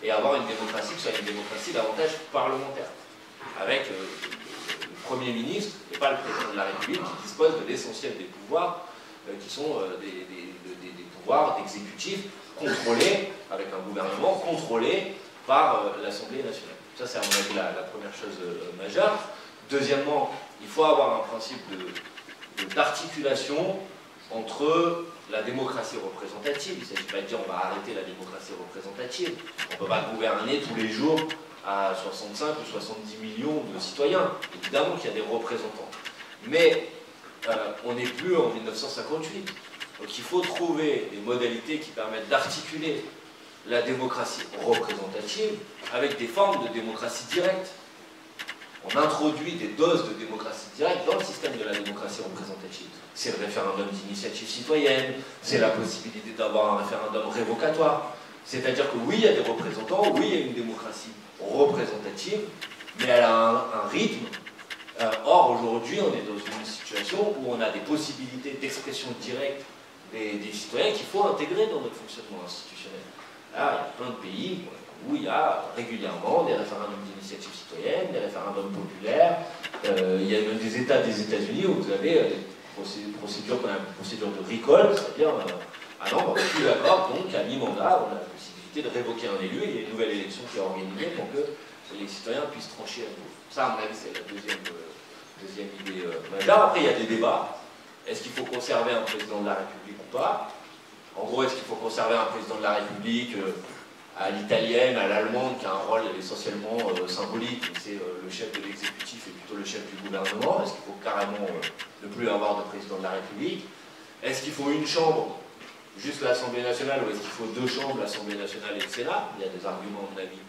E: et avoir une démocratie qui soit une démocratie davantage parlementaire, avec le Premier ministre et pas le président de la République qui dispose de l'essentiel des pouvoirs qui sont des pouvoirs d'exécutif contrôlés, avec un gouvernement contrôlé par l'Assemblée nationale. Ça, c'est à mon avis la première chose majeure. Deuxièmement, il faut avoir un principe d'articulation entre la démocratie représentative. Il ne s'agit pas de dire on va arrêter la démocratie représentative. On ne peut pas gouverner tous les jours à 65 ou 70 millions de citoyens. Évidemment qu'il y a des représentants. Mais on n'est plus en 1958. Donc il faut trouver des modalités qui permettent d'articuler la démocratie représentative avec des formes de démocratie directe. On introduit des doses de démocratie directe dans le système de la démocratie représentative. C'est le référendum d'initiative citoyenne, c'est la possibilité d'avoir un référendum révocatoire. C'est-à-dire que oui, il y a des représentants, oui, il y a une démocratie représentative, mais elle a un rythme. Or, aujourd'hui, on est dans une situation où on a des possibilités d'expression directe des citoyens qu'il faut intégrer dans notre fonctionnement institutionnel. Là, il y a plein de pays où il y a régulièrement des référendums d'initiative citoyenne, des référendums populaires. Il y a même des États des États-Unis où vous avez des procédures qu'on appelle procédure de recall, c'est-à-dire, ah non, on n'est plus d'accord, donc à mi-mandat, on a la possibilité de révoquer un élu, et il y a une nouvelle élection qui est organisée pour que les citoyens puissent trancher à nouveau. Ça, à mon avis, c'est la deuxième idée majeure. Après, il y a des débats. Est-ce qu'il faut conserver un président de la République ou pas? En gros, est-ce qu'il faut conserver un président de la République à l'italienne, à l'allemande, qui a un rôle essentiellement symbolique, c'est le chef de l'exécutif et plutôt le chef du gouvernement? Est-ce qu'il faut carrément ne plus avoir de président de la République? Est-ce qu'il faut une chambre, juste l'Assemblée nationale, ou est-ce qu'il faut deux chambres, l'Assemblée nationale et le Sénat? Il y a des arguments, à mon avis,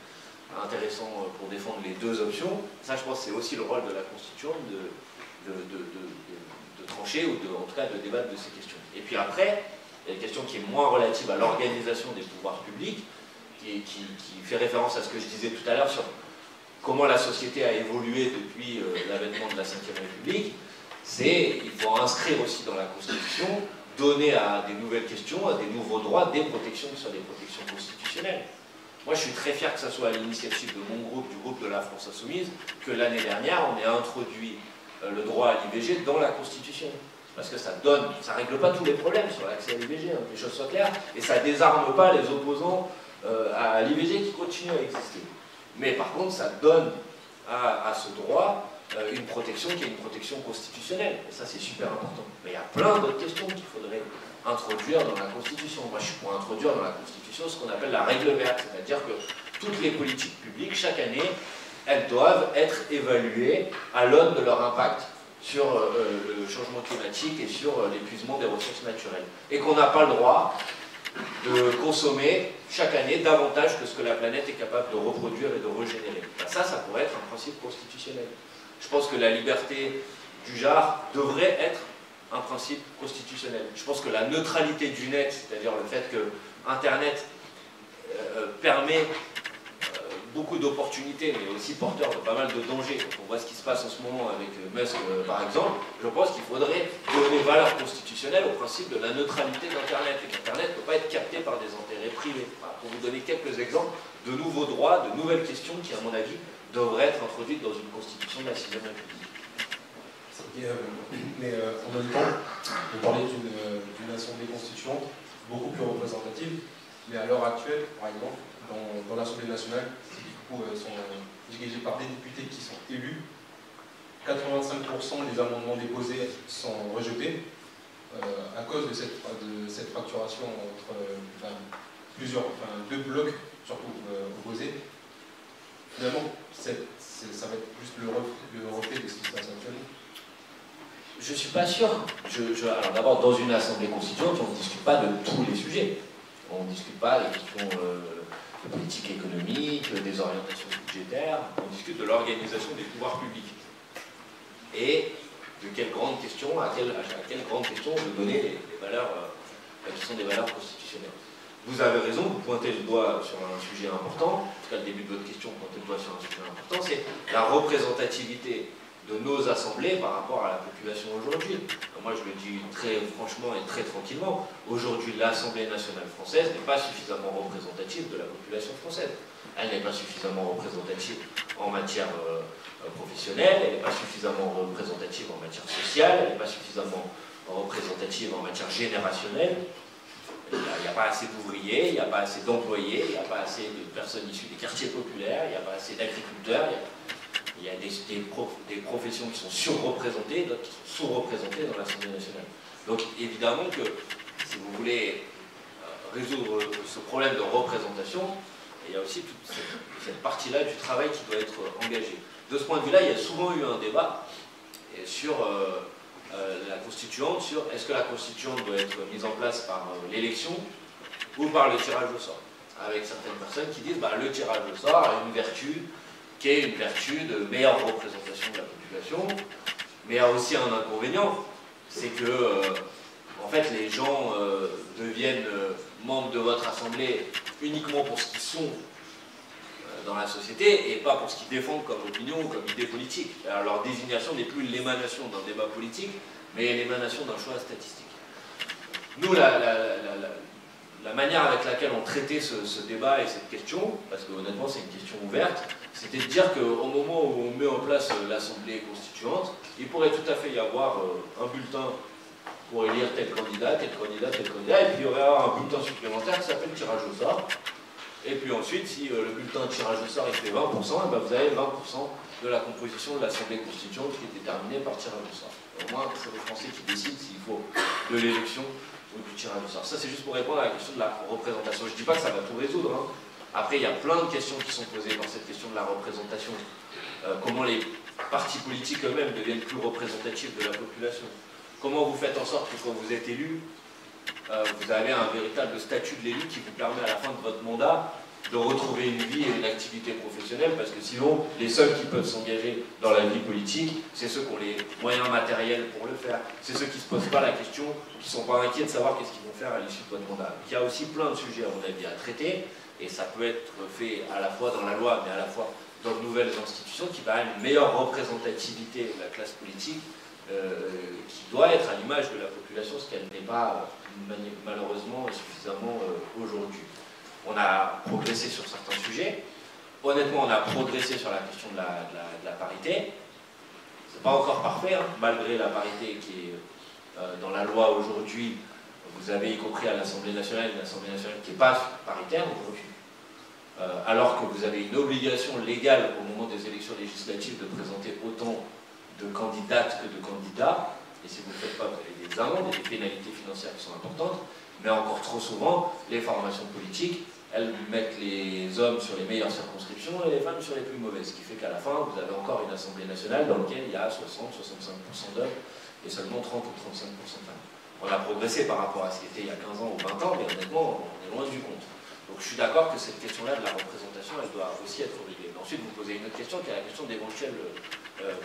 E: intéressants pour défendre les deux options. Ça, je pense que c'est aussi le rôle de la Constitution de trancher, ou en tout cas de débattre de ces questions. Et puis après, il y a une question qui est moins relative à l'organisation des pouvoirs publics, qui fait référence à ce que je disais tout à l'heure sur comment la société a évolué depuis l'avènement de la Ve République. C'est, il faut inscrire aussi dans la Constitution, donner à des nouvelles questions, à des nouveaux droits, des protections qui soient des protections constitutionnelles. Moi, je suis très fier que ce soit à l'initiative de mon groupe, du groupe de la France Insoumise, que l'année dernière, on ait introduit le droit à l'IVG dans la Constitution. Parce que ça règle pas tous les problèmes sur l'accès à l'IVG, hein, que les choses soient claires, et ça désarme pas les opposants à l'IVG qui continuent à exister. Mais par contre, ça donne à ce droit une protection qui est une protection constitutionnelle. Et ça, c'est super important. Mais il y a plein d'autres questions qu'il faudrait introduire dans la Constitution. Moi, je suis pour introduire dans la Constitution ce qu'on appelle la règle verte, c'est-à-dire que toutes les politiques publiques, chaque année, elles doivent être évaluées à l'aune de leur impact sur le changement climatique et sur l'épuisement des ressources naturelles. Et qu'on n'a pas le droit de consommer chaque année davantage que ce que la planète est capable de reproduire et de régénérer. Ben ça pourrait être un principe constitutionnel. Je pense que la liberté du genre devrait être un principe constitutionnel. Je pense que la neutralité du net, c'est-à-dire le fait que Internet permet beaucoup d'opportunités, mais aussi porteur de pas mal de dangers. Quand on voit ce qui se passe en ce moment avec Musk, par exemple, je pense qu'il faudrait donner valeur constitutionnelle au principe de la neutralité d'Internet, et qu'Internet ne peut pas être capté par des intérêts privés. Voilà, pour vous donner quelques exemples de nouveaux droits, de nouvelles questions qui, à mon avis, devraient être introduites dans une constitution de la 6e République.
D: Mais en même temps, vous parlez d'une assemblée constituante beaucoup plus représentative, mais à l'heure actuelle, par exemple, dans l'Assemblée nationale, qui du coup sont dirigés par des députés qui sont élus, 85% des amendements déposés sont rejetés à cause de cette fracturation entre deux blocs, surtout opposés. Finalement, ça va être juste le reflet de ce qui se passe actuellement.
E: Je ne suis pas sûr. Alors d'abord, dans une assemblée constituante, on ne discute pas de tous les sujets. On ne discute pas des questions de politique économique, des orientations budgétaires. On discute de l'organisation des pouvoirs publics. Et de quelles grandes questions, à quelles grandes questions de donner les valeurs qui sont des valeurs constitutionnelles. Vous avez raison, vous pointez le doigt sur un sujet important, en tout cas le début de votre question, vous pointez le doigt sur un sujet important, c'est la représentativité de nos assemblées par rapport à la population aujourd'hui. Moi je le dis très franchement et très tranquillement, aujourd'hui l'Assemblée nationale française n'est pas suffisamment représentative de la population française. Elle n'est pas suffisamment représentative en matière professionnelle, elle n'est pas suffisamment représentative en matière sociale, elle n'est pas suffisamment représentative en matière générationnelle. Il n'y a pas assez d'ouvriers, il n'y a pas assez d'employés, il n'y a pas assez de personnes issues des quartiers populaires, il n'y a pas assez d'agriculteurs, il y a des professions qui sont surreprésentées, d'autres qui sont sous-représentées dans l'Assemblée nationale. Donc évidemment que si vous voulez résoudre ce problème de représentation, il y a aussi toute cette partie-là du travail qui doit être engagée. De ce point de vue-là, il y a souvent eu un débat sur la constituante, sur est-ce que la constituante doit être mise en place par l'élection ou par le tirage au sort. Avec certaines personnes qui disent bah, le tirage au sort a une vertu qui est une vertu de meilleure représentation de la population, mais il y a aussi un inconvénient, c'est que en fait les gens deviennent membres de votre assemblée uniquement pour ce qu'ils sont dans la société et pas pour ce qu'ils défendent comme opinion ou comme idée politique. Alors leur désignation n'est plus l'émanation d'un débat politique, mais l'émanation d'un choix statistique. Nous, la manière avec laquelle on traitait ce débat et cette question, parce que honnêtement c'est une question ouverte, c'était de dire qu'au moment où on met en place l'Assemblée constituante, il pourrait tout à fait y avoir un bulletin pour élire tel candidat, tel candidat, tel candidat, et puis il y aurait un bulletin supplémentaire qui s'appelle tirage au sort. Et puis ensuite, si le bulletin de tirage au sort il fait 20%, et ben vous avez 20% de la composition de l'Assemblée constituante qui est déterminée par tirage au sort. Au moins, c'est les Français qui décident s'il faut de l'élection ou du tirage au sort. Ça, c'est juste pour répondre à la question de la représentation. Je ne dis pas que ça va tout résoudre. Hein. Après, il y a plein de questions qui sont posées dans cette question de la représentation. Comment les partis politiques eux-mêmes deviennent plus représentatifs de la population. Comment vous faites en sorte que quand vous êtes élu, vous avez un véritable statut de l'élu qui vous permet à la fin de votre mandat de retrouver une vie et une activité professionnelle, parce que sinon, les seuls qui peuvent s'engager dans la vie politique, c'est ceux qui ont les moyens matériels pour le faire. C'est ceux qui ne se posent pas la question, qui ne sont pas inquiets de savoir qu'est-ce qu'ils vont faire à l'issue de votre mandat. Donc, il y a aussi plein de sujets, à mon avis, à traiter, et ça peut être fait à la fois dans la loi, mais à la fois dans de nouvelles institutions qui permettent une meilleure représentativité de la classe politique, qui doit être à l'image de la population, ce qu'elle n'est pas malheureusement suffisamment aujourd'hui. On a progressé sur certains sujets. Honnêtement, on a progressé sur la question de la parité. C'est pas encore parfait, hein, malgré la parité qui est dans la loi aujourd'hui. Vous avez, y compris à l'Assemblée nationale, une Assemblée nationale qui n'est pas paritaire aujourd'hui. Alors que vous avez une obligation légale au moment des élections législatives de présenter autant de candidates que de candidats, et si vous ne le faites pas, vous avez des amendes et des pénalités financières qui sont importantes, mais encore trop souvent, les formations politiques, elles mettent les hommes sur les meilleures circonscriptions et les femmes sur les plus mauvaises, ce qui fait qu'à la fin, vous avez encore une Assemblée nationale dans laquelle il y a 60-65% d'hommes et seulement 30 ou 35% de femmes. On a progressé par rapport à ce qui était il y a 15 ans ou 20 ans, mais honnêtement, on est loin du compte. Donc je suis d'accord que cette question-là de la représentation, elle doit aussi être réglée. Ensuite, vous posez une autre question qui est la question d'éventuel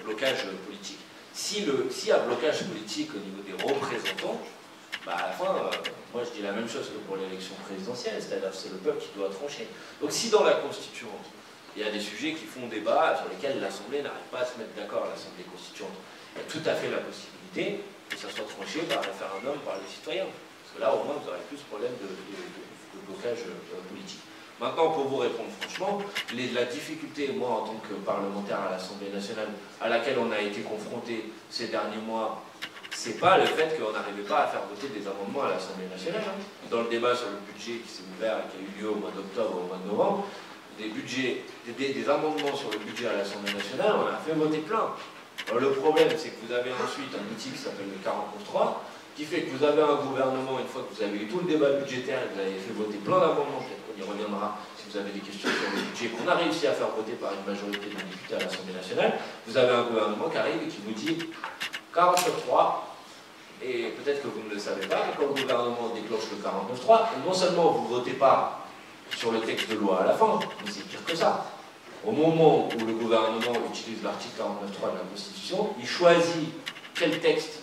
E: blocage politique. S'il y a blocage politique au niveau des représentants, bah à la fin, moi je dis la même chose que pour l'élection présidentielle, c'est-à-dire que c'est le peuple qui doit trancher. Donc si dans la Constituante, il y a des sujets qui font débat, sur lesquels l'Assemblée n'arrive pas à se mettre d'accord, l'Assemblée constituante, il y a tout à fait la possibilité que ça soit tranché par référendum, par les citoyens. Parce que là, au moins, vous aurez plus ce problème de blocage politique. Maintenant, pour vous répondre franchement, la difficulté, moi, en tant que parlementaire à l'Assemblée nationale, à laquelle on a été confronté ces derniers mois, c'est pas le fait qu'on n'arrivait pas à faire voter des amendements à l'Assemblée nationale. Hein. Dans le débat sur le budget qui s'est ouvert et qui a eu lieu au mois d'octobre ou au mois de novembre, des amendements sur le budget à l'Assemblée nationale, on a fait voter plein. Alors, le problème, c'est que vous avez ensuite un outil qui s'appelle le 49.3, qui fait que vous avez un gouvernement, une fois que vous avez eu tout le débat budgétaire et que vous avez fait voter plein d'amendements, peut-être qu'on y reviendra si vous avez des questions sur le budget, qu'on a réussi à faire voter par une majorité de députés à l'Assemblée nationale, vous avez un gouvernement qui arrive et qui vous dit 49.3, et peut-être que vous ne le savez pas, mais quand le gouvernement déclenche le 49.3, non seulement vous ne votez pas sur le texte de loi à la fin, mais c'est pire que ça. Au moment où le gouvernement utilise l'article 49.3 de la Constitution, il choisit quel texte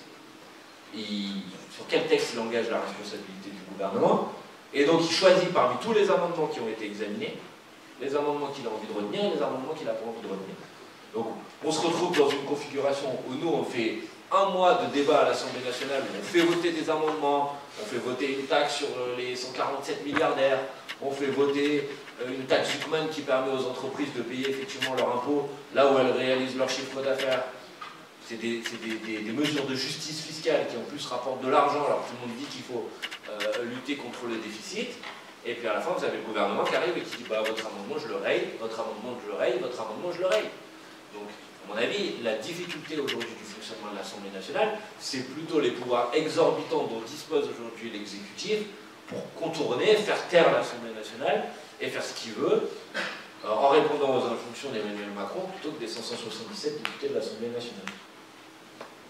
E: sur quel texte il engage la responsabilité du gouvernement, et donc il choisit parmi tous les amendements qui ont été examinés, les amendements qu'il a envie de retenir et les amendements qu'il n'a pas envie de retenir. Donc on se retrouve dans une configuration où nous on fait un mois de débat à l'Assemblée nationale, où on fait voter des amendements, on fait voter une taxe sur les 147 milliardaires, on fait voter une taxe Zuckman qui permet aux entreprises de payer effectivement leur impôt là où elles réalisent leur chiffre d'affaires. c'est des mesures de justice fiscale qui en plus rapportent de l'argent, alors tout le monde dit qu'il faut lutter contre le déficit, et puis à la fin vous avez le gouvernement qui arrive et qui dit bah, votre amendement je le raye, votre amendement je le raye, votre amendement je le raye. Donc à mon avis, la difficulté aujourd'hui du fonctionnement de l'Assemblée nationale, c'est plutôt les pouvoirs exorbitants dont dispose aujourd'hui l'exécutif pour contourner, faire taire l'Assemblée nationale et faire ce qu'il veut, en répondant aux injonctions d'Emmanuel Macron plutôt que des 577 députés de l'Assemblée nationale.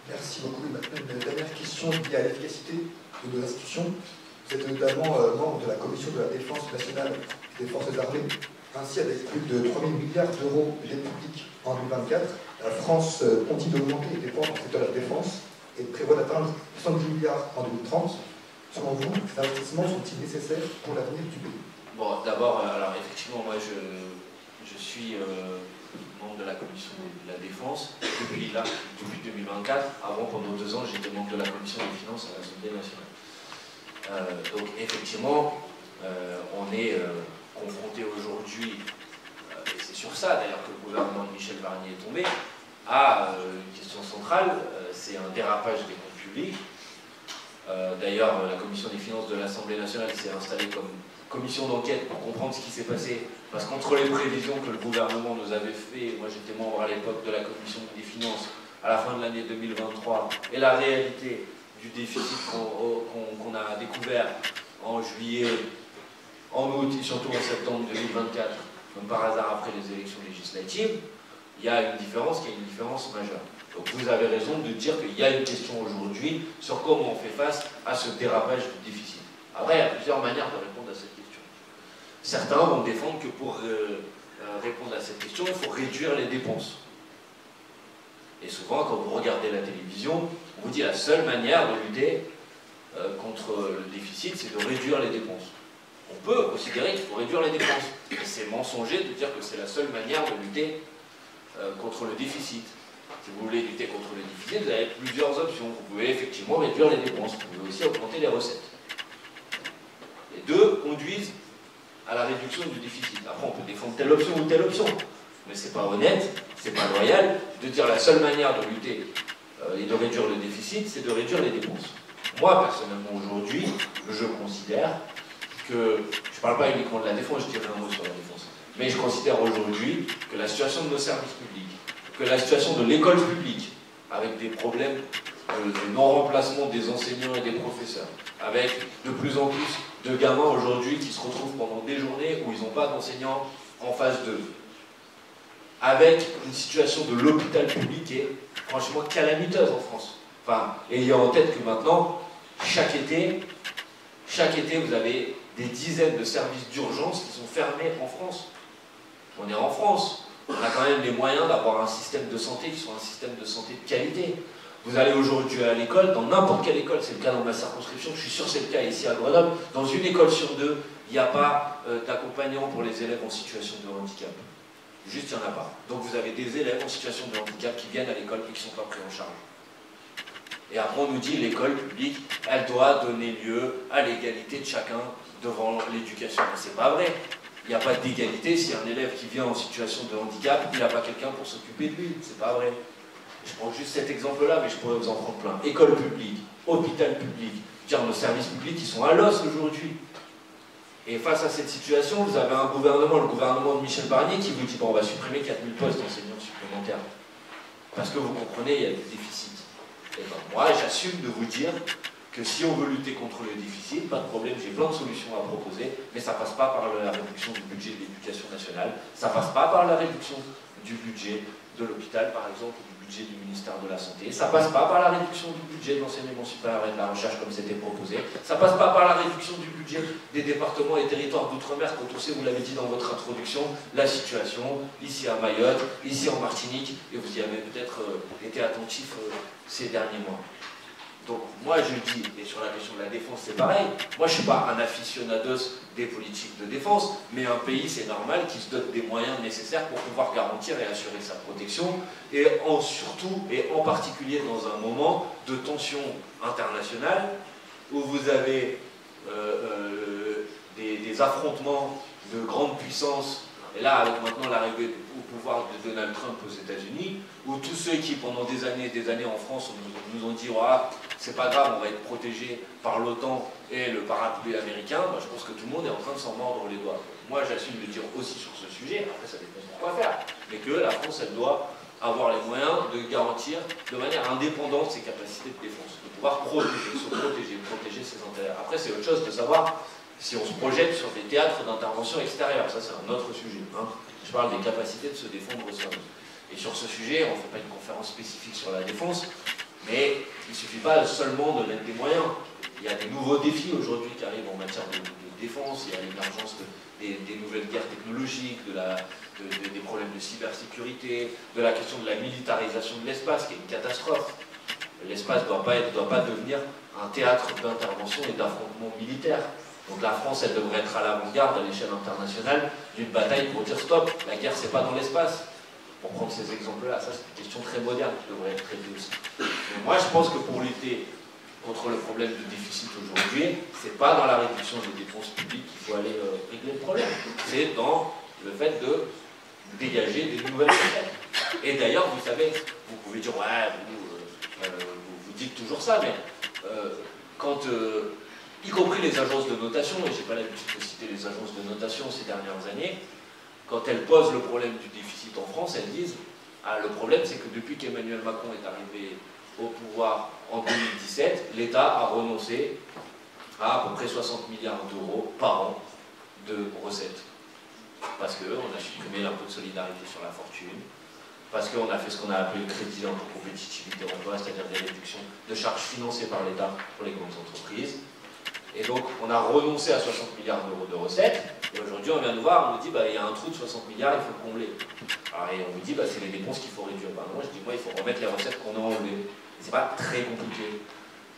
F: Merci beaucoup. Et maintenant, une dernière question liée à l'efficacité de nos institutions. Vous êtes notamment membre de la Commission de la Défense nationale des Forces armées. Ainsi, avec plus de 3 000 milliards d'euros d'aide publique en 2024, la France continue d'augmenter les dépenses dans le secteur de la défense et prévoit d'atteindre 70 milliards en 2030. Selon vous, ces investissements sont-ils nécessaires pour l'avenir du pays?
E: Bon, d'abord, alors effectivement, moi je suis membre de la commission de la défense depuis 2024. Avant, pendant 2 ans, j'étais membre de la commission des finances à l'Assemblée nationale. Donc effectivement, on est confronté aujourd'hui, et c'est sur ça d'ailleurs que le gouvernement de Michel Barnier est tombé, à une question centrale, c'est un dérapage des comptes publics. D'ailleurs, la commission des finances de l'Assemblée nationale s'est installée comme commission d'enquête pour comprendre ce qui s'est passé, parce qu'entre les prévisions que le gouvernement nous avait fait, moi j'étais membre à l'époque de la commission des finances à la fin de l'année 2023, et la réalité du déficit qu'on a découvert en juillet, en août et surtout en septembre 2024, comme par hasard après les élections législatives, il y a une différence qui est une différence majeure. Donc vous avez raison de dire qu'il y a une question aujourd'hui sur comment on fait face à ce dérapage du déficit. Après, il y a plusieurs manières de répondre à cette question. Certains vont défendre que pour répondre à cette question, il faut réduire les dépenses. Et souvent, quand vous regardez la télévision, on vous dit la seule manière de lutter contre le déficit, c'est de réduire les dépenses. On peut considérer qu'il faut réduire les dépenses. Mais c'est mensonger de dire que c'est la seule manière de lutter contre le déficit. Si vous voulez lutter contre le déficit, vous avez plusieurs options. Vous pouvez effectivement réduire les dépenses, vous pouvez aussi augmenter les recettes. Les deux conduisent à la réduction du déficit. Après, on peut défendre telle option ou telle option, mais c'est pas honnête, c'est pas loyal de dire la seule manière de lutter et de réduire le déficit, c'est de réduire les dépenses. Moi, personnellement, aujourd'hui, je considère que, je ne parle pas uniquement de la défense, je dirais un mot sur la défense, mais je considère aujourd'hui que la situation de nos services publics, que la situation de l'école publique, avec des problèmes de non-remplacement des enseignants et des professeurs, avec de plus en plus de gamins aujourd'hui qui se retrouvent pendant des journées où ils n'ont pas d'enseignants en face d'eux, avec une situation de l'hôpital public qui est franchement calamiteuse en France. Enfin, ayant en tête que maintenant, chaque été, vous avez des dizaines de services d'urgence qui sont fermés en France. On est en France. On a quand même les moyens d'avoir un système de santé qui soit un système de santé de qualité. Vous allez aujourd'hui à l'école, dans n'importe quelle école, c'est le cas dans ma circonscription, je suis sûr que c'est le cas ici à Grenoble, dans une école sur deux, il n'y a pas d'accompagnant pour les élèves en situation de handicap. Juste, il n'y en a pas. Donc vous avez des élèves en situation de handicap qui viennent à l'école et qui ne sont pas pris en charge. Et après on nous dit l'école publique, elle doit donner lieu à l'égalité de chacun devant l'éducation. Mais c'est pas vrai. Il n'y a pas d'égalité si un élève qui vient en situation de handicap, il n'a pas quelqu'un pour s'occuper de lui. C'est pas vrai. Je prends juste cet exemple-là, mais je pourrais vous en prendre plein. École publique, hôpital public, dire nos services publics, ils sont à l'os aujourd'hui. Et face à cette situation, vous avez un gouvernement, le gouvernement de Michel Barnier, qui vous dit bon, on va supprimer 4000 postes d'enseignants supplémentaires. Parce que vous comprenez, il y a des déficits. Et ben, moi, j'assume de vous dire que si on veut lutter contre le déficit, pas de problème, j'ai plein de solutions à proposer, mais ça passe pas par la réduction du budget de l'éducation nationale, ça passe pas par la réduction du budget de l'hôpital, par exemple, ou du budget du ministère de la Santé, ça passe pas par la réduction du budget de l'enseignement supérieur et de la recherche comme c'était proposé, ça passe pas par la réduction du budget des départements et territoires d'outre-mer, quand on sait, vous l'avez dit dans votre introduction, la situation ici à Mayotte, ici en Martinique, et vous y avez peut-être été attentif ces derniers mois. Donc moi je dis, et sur la question de la défense c'est pareil, moi je ne suis pas un aficionados des politiques de défense, mais un pays c'est normal qu'il se dote des moyens nécessaires pour pouvoir garantir et assurer sa protection, et surtout et en particulier dans un moment de tension internationale, où vous avez des affrontements de grandes puissances Et là, avec maintenant l'arrivée au pouvoir de Donald Trump aux États-Unis, où tous ceux qui, pendant des années en France, nous ont dit voilà, c'est pas grave, on va être protégé par l'OTAN et le parapluie américain, je pense que tout le monde est en train de s'en mordre les doigts. Moi, j'assume de dire aussi sur ce sujet, après ça dépend de quoi faire, mais que la France, elle doit avoir les moyens de garantir de manière indépendante ses capacités de défense, de pouvoir protéger ses intérêts. Après, c'est autre chose de savoir si on se projette sur des théâtres d'intervention extérieure, ça c'est un autre sujet. Hein. Je parle des capacités de se défendre soi-même. Et sur ce sujet, on ne fait pas une conférence spécifique sur la défense, mais il ne suffit pas seulement de mettre des moyens. Il y a des nouveaux défis aujourd'hui qui arrivent en matière de défense, il y a l'émergence des nouvelles guerres technologiques, des problèmes de cybersécurité, de la question de la militarisation de l'espace, qui est une catastrophe. L'espace ne doit pas devenir un théâtre d'intervention et d'affrontement militaire. Donc la France, elle devrait être à l'avant-garde à l'échelle internationale d'une bataille pour dire stop, la guerre c'est pas dans l'espace. Pour prendre ces exemples-là, ça c'est une question très moderne qui devrait être traitée aussi. Mais moi je pense que pour lutter contre le problème de déficit aujourd'hui, c'est pas dans la réduction des dépenses publiques qu'il faut aller régler le problème. C'est dans le fait de dégager des nouvelles recettes. Et d'ailleurs, vous savez, vous pouvez dire ouais, vous dites toujours ça, mais quand y compris les agences de notation, et je n'ai pas l'habitude de citer les agences de notation ces dernières années, quand elles posent le problème du déficit en France, elles disent ah, le problème c'est que depuis qu'Emmanuel Macron est arrivé au pouvoir en 2017, l'État a renoncé à peu près 60 milliards d'euros par an de recettes. Parce qu'on a supprimé l'impôt de solidarité sur la fortune, parce qu'on a fait ce qu'on a appelé le crédit d'impôt compétitivité emploi, c'est-à-dire des réductions de charges financées par l'État pour les grandes entreprises. Et donc, on a renoncé à 60 milliards d'euros de recettes, et aujourd'hui, on vient nous voir, on nous dit, il y a un trou de 60 milliards, il faut le combler. Alors, et on nous dit, c'est les dépenses qu'il faut réduire. Moi, je dis, il faut remettre les recettes qu'on a enlevées. C'est pas très compliqué.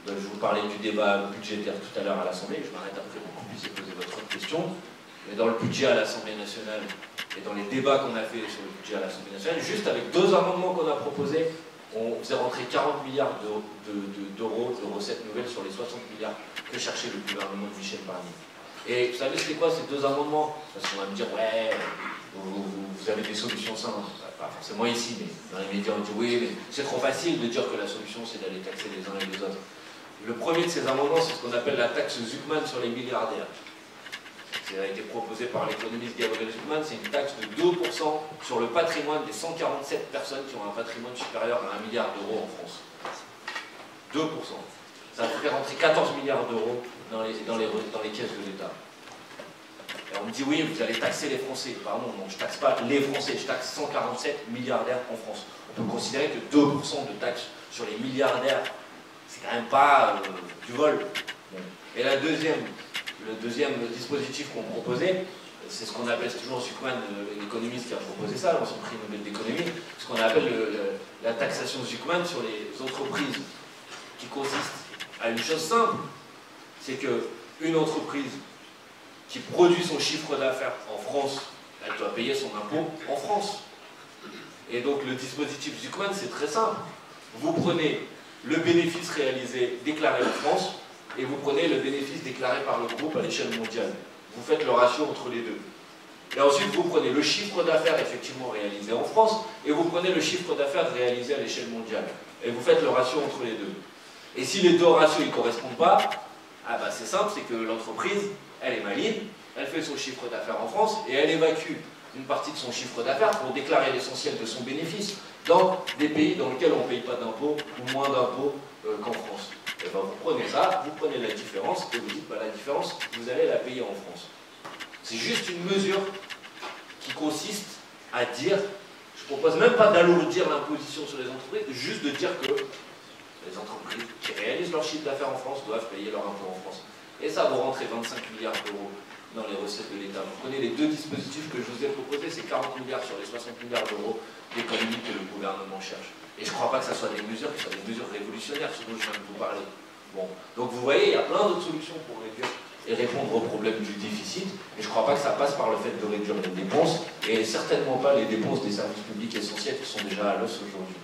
E: Donc, je vous parlais du débat budgétaire tout à l'heure à l'Assemblée, je m'arrête après pour que vous puissiez poser votre question. Mais dans le budget à l'Assemblée nationale, et dans les débats qu'on a fait sur le budget à l'Assemblée nationale, juste avec 2 amendements qu'on a proposés, on faisait rentrer 40 milliards d'euros de recettes nouvelles sur les 60 milliards que cherchait le gouvernement de Michel Barnier. Et vous savez c'était quoi ces 2 amendements? Parce qu'on va me dire, ouais, vous avez des solutions simples. Pas forcément ici, mais dans les médias on dit oui, mais c'est trop facile de dire que la solution c'est d'aller taxer les uns et les autres. Le premier de ces amendements, c'est ce qu'on appelle la taxe Zuckman sur les milliardaires. Ça a été proposé par l'économiste Gabriel Zuckman, c'est une taxe de 2% sur le patrimoine des 147 personnes qui ont un patrimoine supérieur à 1 milliard d'euros en France. 2%. Ça ferait rentrer 14 milliards d'euros dans les caisses de l'État. Et on me dit oui, vous allez taxer les Français. Pardon, non, je ne taxe pas les Français, je taxe 147 milliardaires en France. On peut considérer que 2% de taxes sur les milliardaires, c'est quand même pas du vol. Et le deuxième dispositif qu'on proposait, c'est ce qu'on appelle, c'est toujours Zuckman, l'économiste qui a proposé ça, l'ancien prix Nobel d'économie, ce qu'on appelle la taxation Zuckman sur les entreprises, qui consiste à une chose simple, c'est qu'une entreprise qui produit son chiffre d'affaires en France, elle doit payer son impôt en France. Et donc le dispositif Zuckman, c'est très simple. Vous prenez le bénéfice réalisé, déclaré en France, et vous prenez le bénéfice déclaré par le groupe à l'échelle mondiale. Vous faites le ratio entre les deux. Et ensuite, vous prenez le chiffre d'affaires effectivement réalisé en France, et vous prenez le chiffre d'affaires réalisé à l'échelle mondiale. Et vous faites le ratio entre les deux. Et si les deux ratios ne correspondent pas, c'est simple, c'est que l'entreprise, elle est maligne, elle fait son chiffre d'affaires en France, et elle évacue une partie de son chiffre d'affaires pour déclarer l'essentiel de son bénéfice dans des pays dans lesquels on ne paye pas d'impôts, ou moins d'impôts qu'en France. Et vous prenez ça, vous prenez la différence, et vous dites, la différence, vous allez la payer en France. C'est juste une mesure qui consiste à dire, je ne propose même pas d'alourdir l'imposition sur les entreprises, juste de dire que les entreprises qui réalisent leur chiffre d'affaires en France doivent payer leur impôt en France. Et ça va rentrer 25 milliards d'euros dans les recettes de l'État. Vous prenez les 2 dispositifs que je vous ai proposés, c'est 40 milliards sur les 60 milliards d'euros d'économie que le gouvernement cherche. Et je ne crois pas que ce soit des mesures qui soient des mesures révolutionnaires, ce dont je viens de vous parler. Bon. Donc vous voyez, il y a plein d'autres solutions pour réduire et répondre au problème du déficit, et je ne crois pas que ça passe par le fait de réduire les dépenses, et certainement pas les dépenses des services publics essentiels qui sont déjà à l'os aujourd'hui.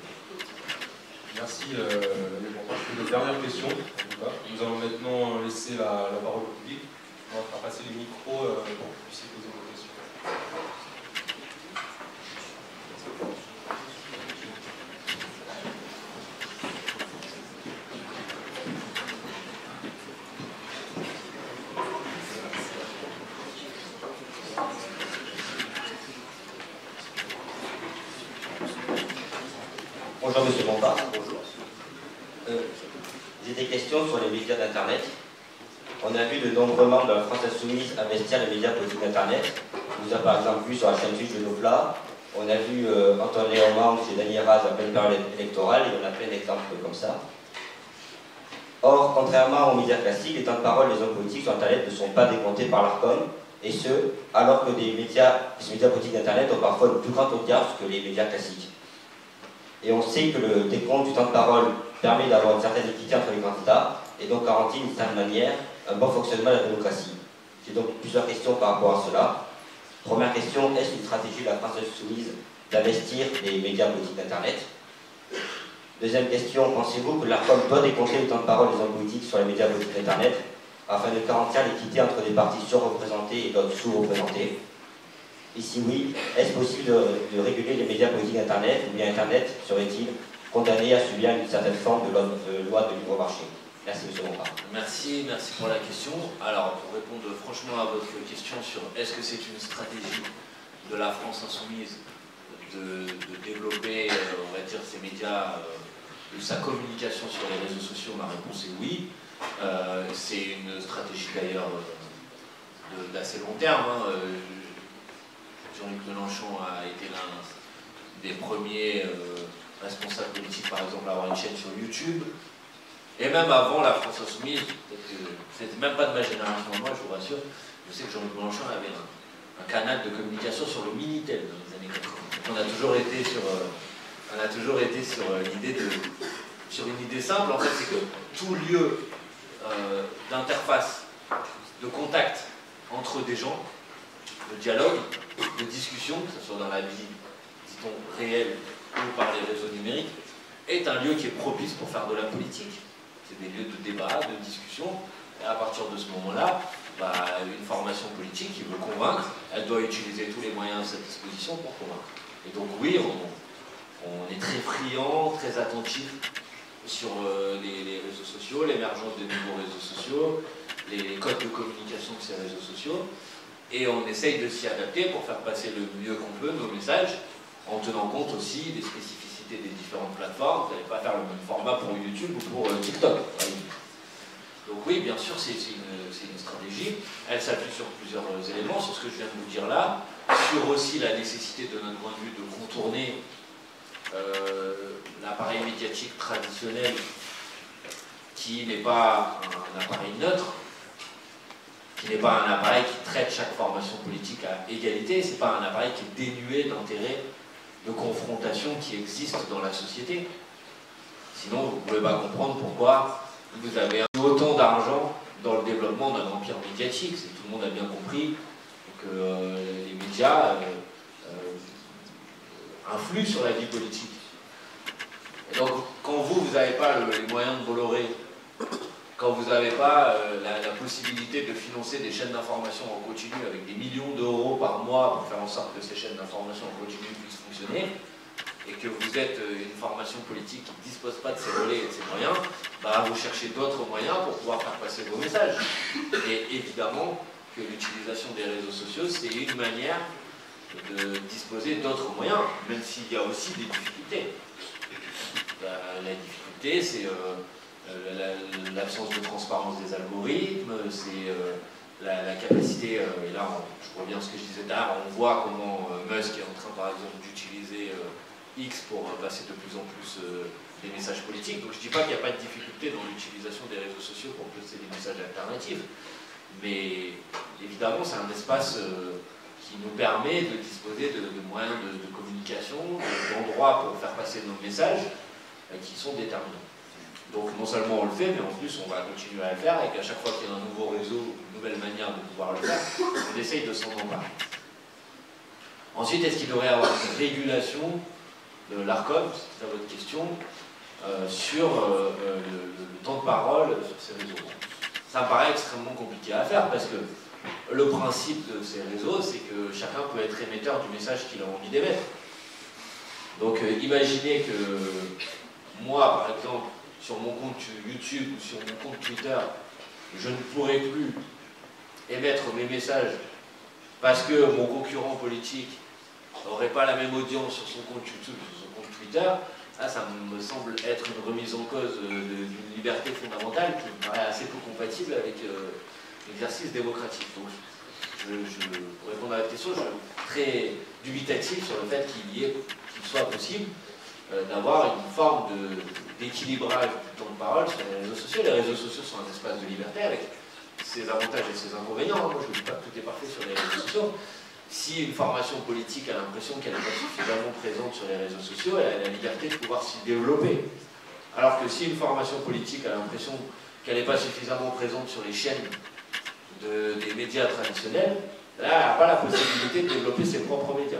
D: Merci. Les dernières questions. Nous allons maintenant laisser la parole au public. On va passer les micros pour que vous puissiez poser vos questions.
G: Bonjour Monsieur Bompard. Bonjour. J'ai des questions sur les médias d'Internet. On a vu de nombreux membres de la France Insoumise investir les médias politiques d'Internet. On nous a par exemple vu sur la chaîne Twitch de Nopla. On a vu Antoine Léaumont chez Daniel Raz à pleine période électorale, et on a plein d'exemples comme ça. Or, contrairement aux médias classiques, les temps de parole des hommes politiques sur Internet ne sont pas décomptés par l'ARCOM, et ce, alors que ces médias politiques d'Internet ont parfois une plus grande audience que les médias classiques. Et on sait que le décompte du temps de parole permet d'avoir une certaine équité entre les candidats, et donc garantit d'une certaine manière un bon fonctionnement de la démocratie. J'ai donc plusieurs questions par rapport à cela. Première question, est-ce une stratégie de la France Insoumise d'investir les médias politiques d'Internet? Deuxième question, pensez-vous que l'ARCOM doit décompter le temps de parole des hommes politiques sur les médias politiques d'Internet afin de garantir l'équité entre des partis surreprésentés et d'autres sous-représentés? Et si oui, est-ce possible de réguler les médias politiques d'Internet, ou bien Internet serait-il condamné à subir une certaine forme de loi de libre marché? Merci M. Bompard.
E: Merci pour la question. Alors, pour répondre franchement à votre question sur est-ce que c'est une stratégie de la France Insoumise de développer, on va dire, ses médias, de sa communication sur les réseaux sociaux, ma réponse est oui. C'est une stratégie d'ailleurs d'assez long terme. Jean-Luc Mélenchon a été l'un des premiers responsables politiques, par exemple, à avoir une chaîne sur YouTube. Et même avant la France Insoumise, c'était même pas de ma génération, moi je vous rassure, je sais que Jean-Luc Mélenchon avait un canal de communication sur le Minitel dans les années 80. On a toujours été sur sur une idée simple, en fait, c'est que tout lieu d'interface, de contact entre des gens, de dialogue, de discussion, que ce soit dans la vie, dit-on, réelle ou par les réseaux numériques, est un lieu qui est propice pour faire de la politique. C'est des lieux de débat, de discussion, et à partir de ce moment-là, une formation politique qui veut convaincre, elle doit utiliser tous les moyens de sa disposition pour convaincre. Et donc oui, on est très friand, très attentif sur les réseaux sociaux, l'émergence de nouveaux réseaux sociaux, les codes de communication de ces réseaux sociaux, et on essaye de s'y adapter pour faire passer le mieux qu'on peut nos messages, en tenant compte aussi des spécificités des différentes plateformes. Vous n'allez pas faire le même format pour YouTube ou pour TikTok. Donc oui, bien sûr, c'est une stratégie. Elle s'appuie sur plusieurs éléments, sur ce que je viens de vous dire là, sur aussi la nécessité, de notre point de vue, de contourner l'appareil médiatique traditionnel qui n'est pas un appareil neutre, qui n'est pas un appareil qui traite chaque formation politique à égalité, c'est pas un appareil qui est dénué d'intérêt, de confrontation qui existe dans la société. Sinon, vous ne pouvez pas comprendre pourquoi vous avez autant d'argent dans le développement d'un empire médiatique. Tout le monde a bien compris que les médias influent sur la vie politique. Et donc, quand vous n'avez pas les moyens de Bolloré, quand vous n'avez pas la possibilité de financer des chaînes d'information en continu avec des millions d'euros par mois pour faire en sorte que ces chaînes d'information en continu puissent fonctionner, et que vous êtes une formation politique qui ne dispose pas de ces relais et de ces moyens, vous cherchez d'autres moyens pour pouvoir faire passer vos messages. Et évidemment que l'utilisation des réseaux sociaux, c'est une manière de disposer d'autres moyens, même s'il y a aussi des difficultés. La difficulté, c'est l'absence de transparence des algorithmes, c'est la capacité, et là je reviens à ce que je disais tout à l'heure, on voit comment Musk est en train par exemple d'utiliser X pour passer de plus en plus des messages politiques. Donc je ne dis pas qu'il n'y a pas de difficulté dans l'utilisation des réseaux sociaux pour passer des messages alternatifs, mais évidemment c'est un espace qui nous permet de disposer de moyens de communication, d'endroits pour faire passer nos messages qui sont déterminants. Donc non seulement on le fait, mais en plus on va continuer à le faire, et qu'à chaque fois qu'il y a un nouveau réseau, une nouvelle manière de pouvoir le faire, on essaye de s'en emparer. Ensuite, est-ce qu'il devrait y avoir une régulation de l'ARCOM, c'est à votre question, sur le temps de parole sur ces réseaux? Ça me paraît extrêmement compliqué à faire, parce que le principe de ces réseaux, c'est que chacun peut être émetteur du message qu'il a envie d'émettre. Donc imaginez que moi, par exemple, sur mon compte YouTube ou sur mon compte Twitter, je ne pourrai plus émettre mes messages parce que mon concurrent politique n'aurait pas la même audience sur son compte YouTube ou sur son compte Twitter. Là, ça me semble être une remise en cause d'une liberté fondamentale qui me paraît assez peu compatible avec l'exercice démocratique. Donc, pour répondre à votre question, je suis très dubitatif sur le fait qu'il soit possible d'avoir une forme d'équilibrage du temps de parole sur les réseaux sociaux. Les réseaux sociaux sont un espace de liberté avec ses avantages et ses inconvénients. Moi, je ne dis pas que tout est parfait sur les réseaux sociaux. Si une formation politique a l'impression qu'elle n'est pas suffisamment présente sur les réseaux sociaux, elle a la liberté de pouvoir s'y développer. Alors que si une formation politique a l'impression qu'elle n'est pas suffisamment présente sur les chaînes des médias traditionnels, là, elle n'a pas la possibilité de développer ses propres médias.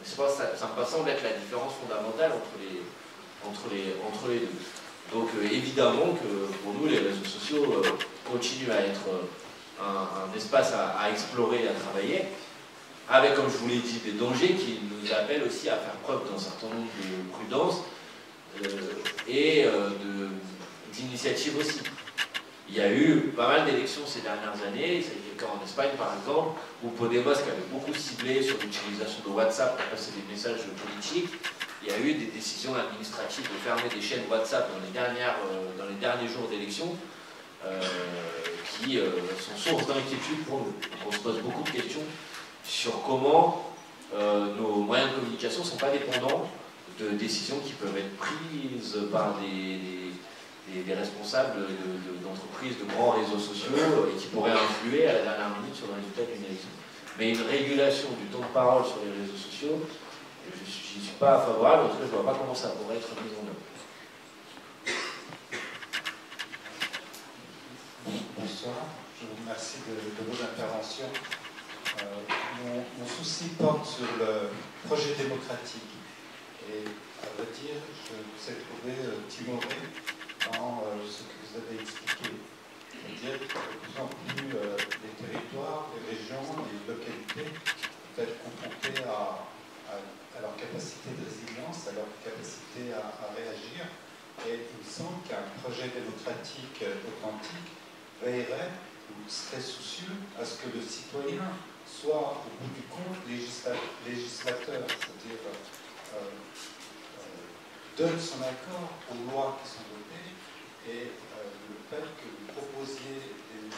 E: Ça me semble être la différence fondamentale entre les deux. Donc évidemment que pour nous, les réseaux sociaux continuent à être un espace à explorer et à travailler, avec, comme je vous l'ai dit, des dangers qui nous appellent aussi à faire preuve d'un certain nombre de prudence et d'initiative aussi. Il y a eu pas mal d'élections ces dernières années, ça a été le cas en Espagne par exemple, où Podemos, qui avait beaucoup ciblé sur l'utilisation de WhatsApp pour passer des messages politiques, il y a eu des décisions administratives de fermer des chaînes WhatsApp dans les derniers jours d'élection, qui sont source d'inquiétude pour nous. Donc on se pose beaucoup de questions sur comment nos moyens de communication ne sont pas dépendants de décisions qui peuvent être prises par des responsables d'entreprises, de grands réseaux sociaux et qui pourraient influer à la dernière minute sur le résultat d'une élection. Mais une régulation du temps de parole sur les réseaux sociaux, je n'y suis pas favorable, en tout cas je ne vois pas comment ça pourrait être mis en œuvre.
H: Bonsoir, je vous remercie de vos interventions. Mon souci porte sur le projet démocratique et à vrai dire, je vous ai trouvé timoré dans ce que vous avez expliqué. C'est-à-dire que de plus en plus les territoires, les régions, les localités peuvent être confrontés à leur capacité de résilience, à leur capacité à réagir. Et il me semble qu'un projet démocratique authentique veillerait ou serait soucieux à ce que le citoyen soit au bout du compte législateur, c'est-à-dire donne son accord aux lois qui sont votées, et le fait que vous proposiez une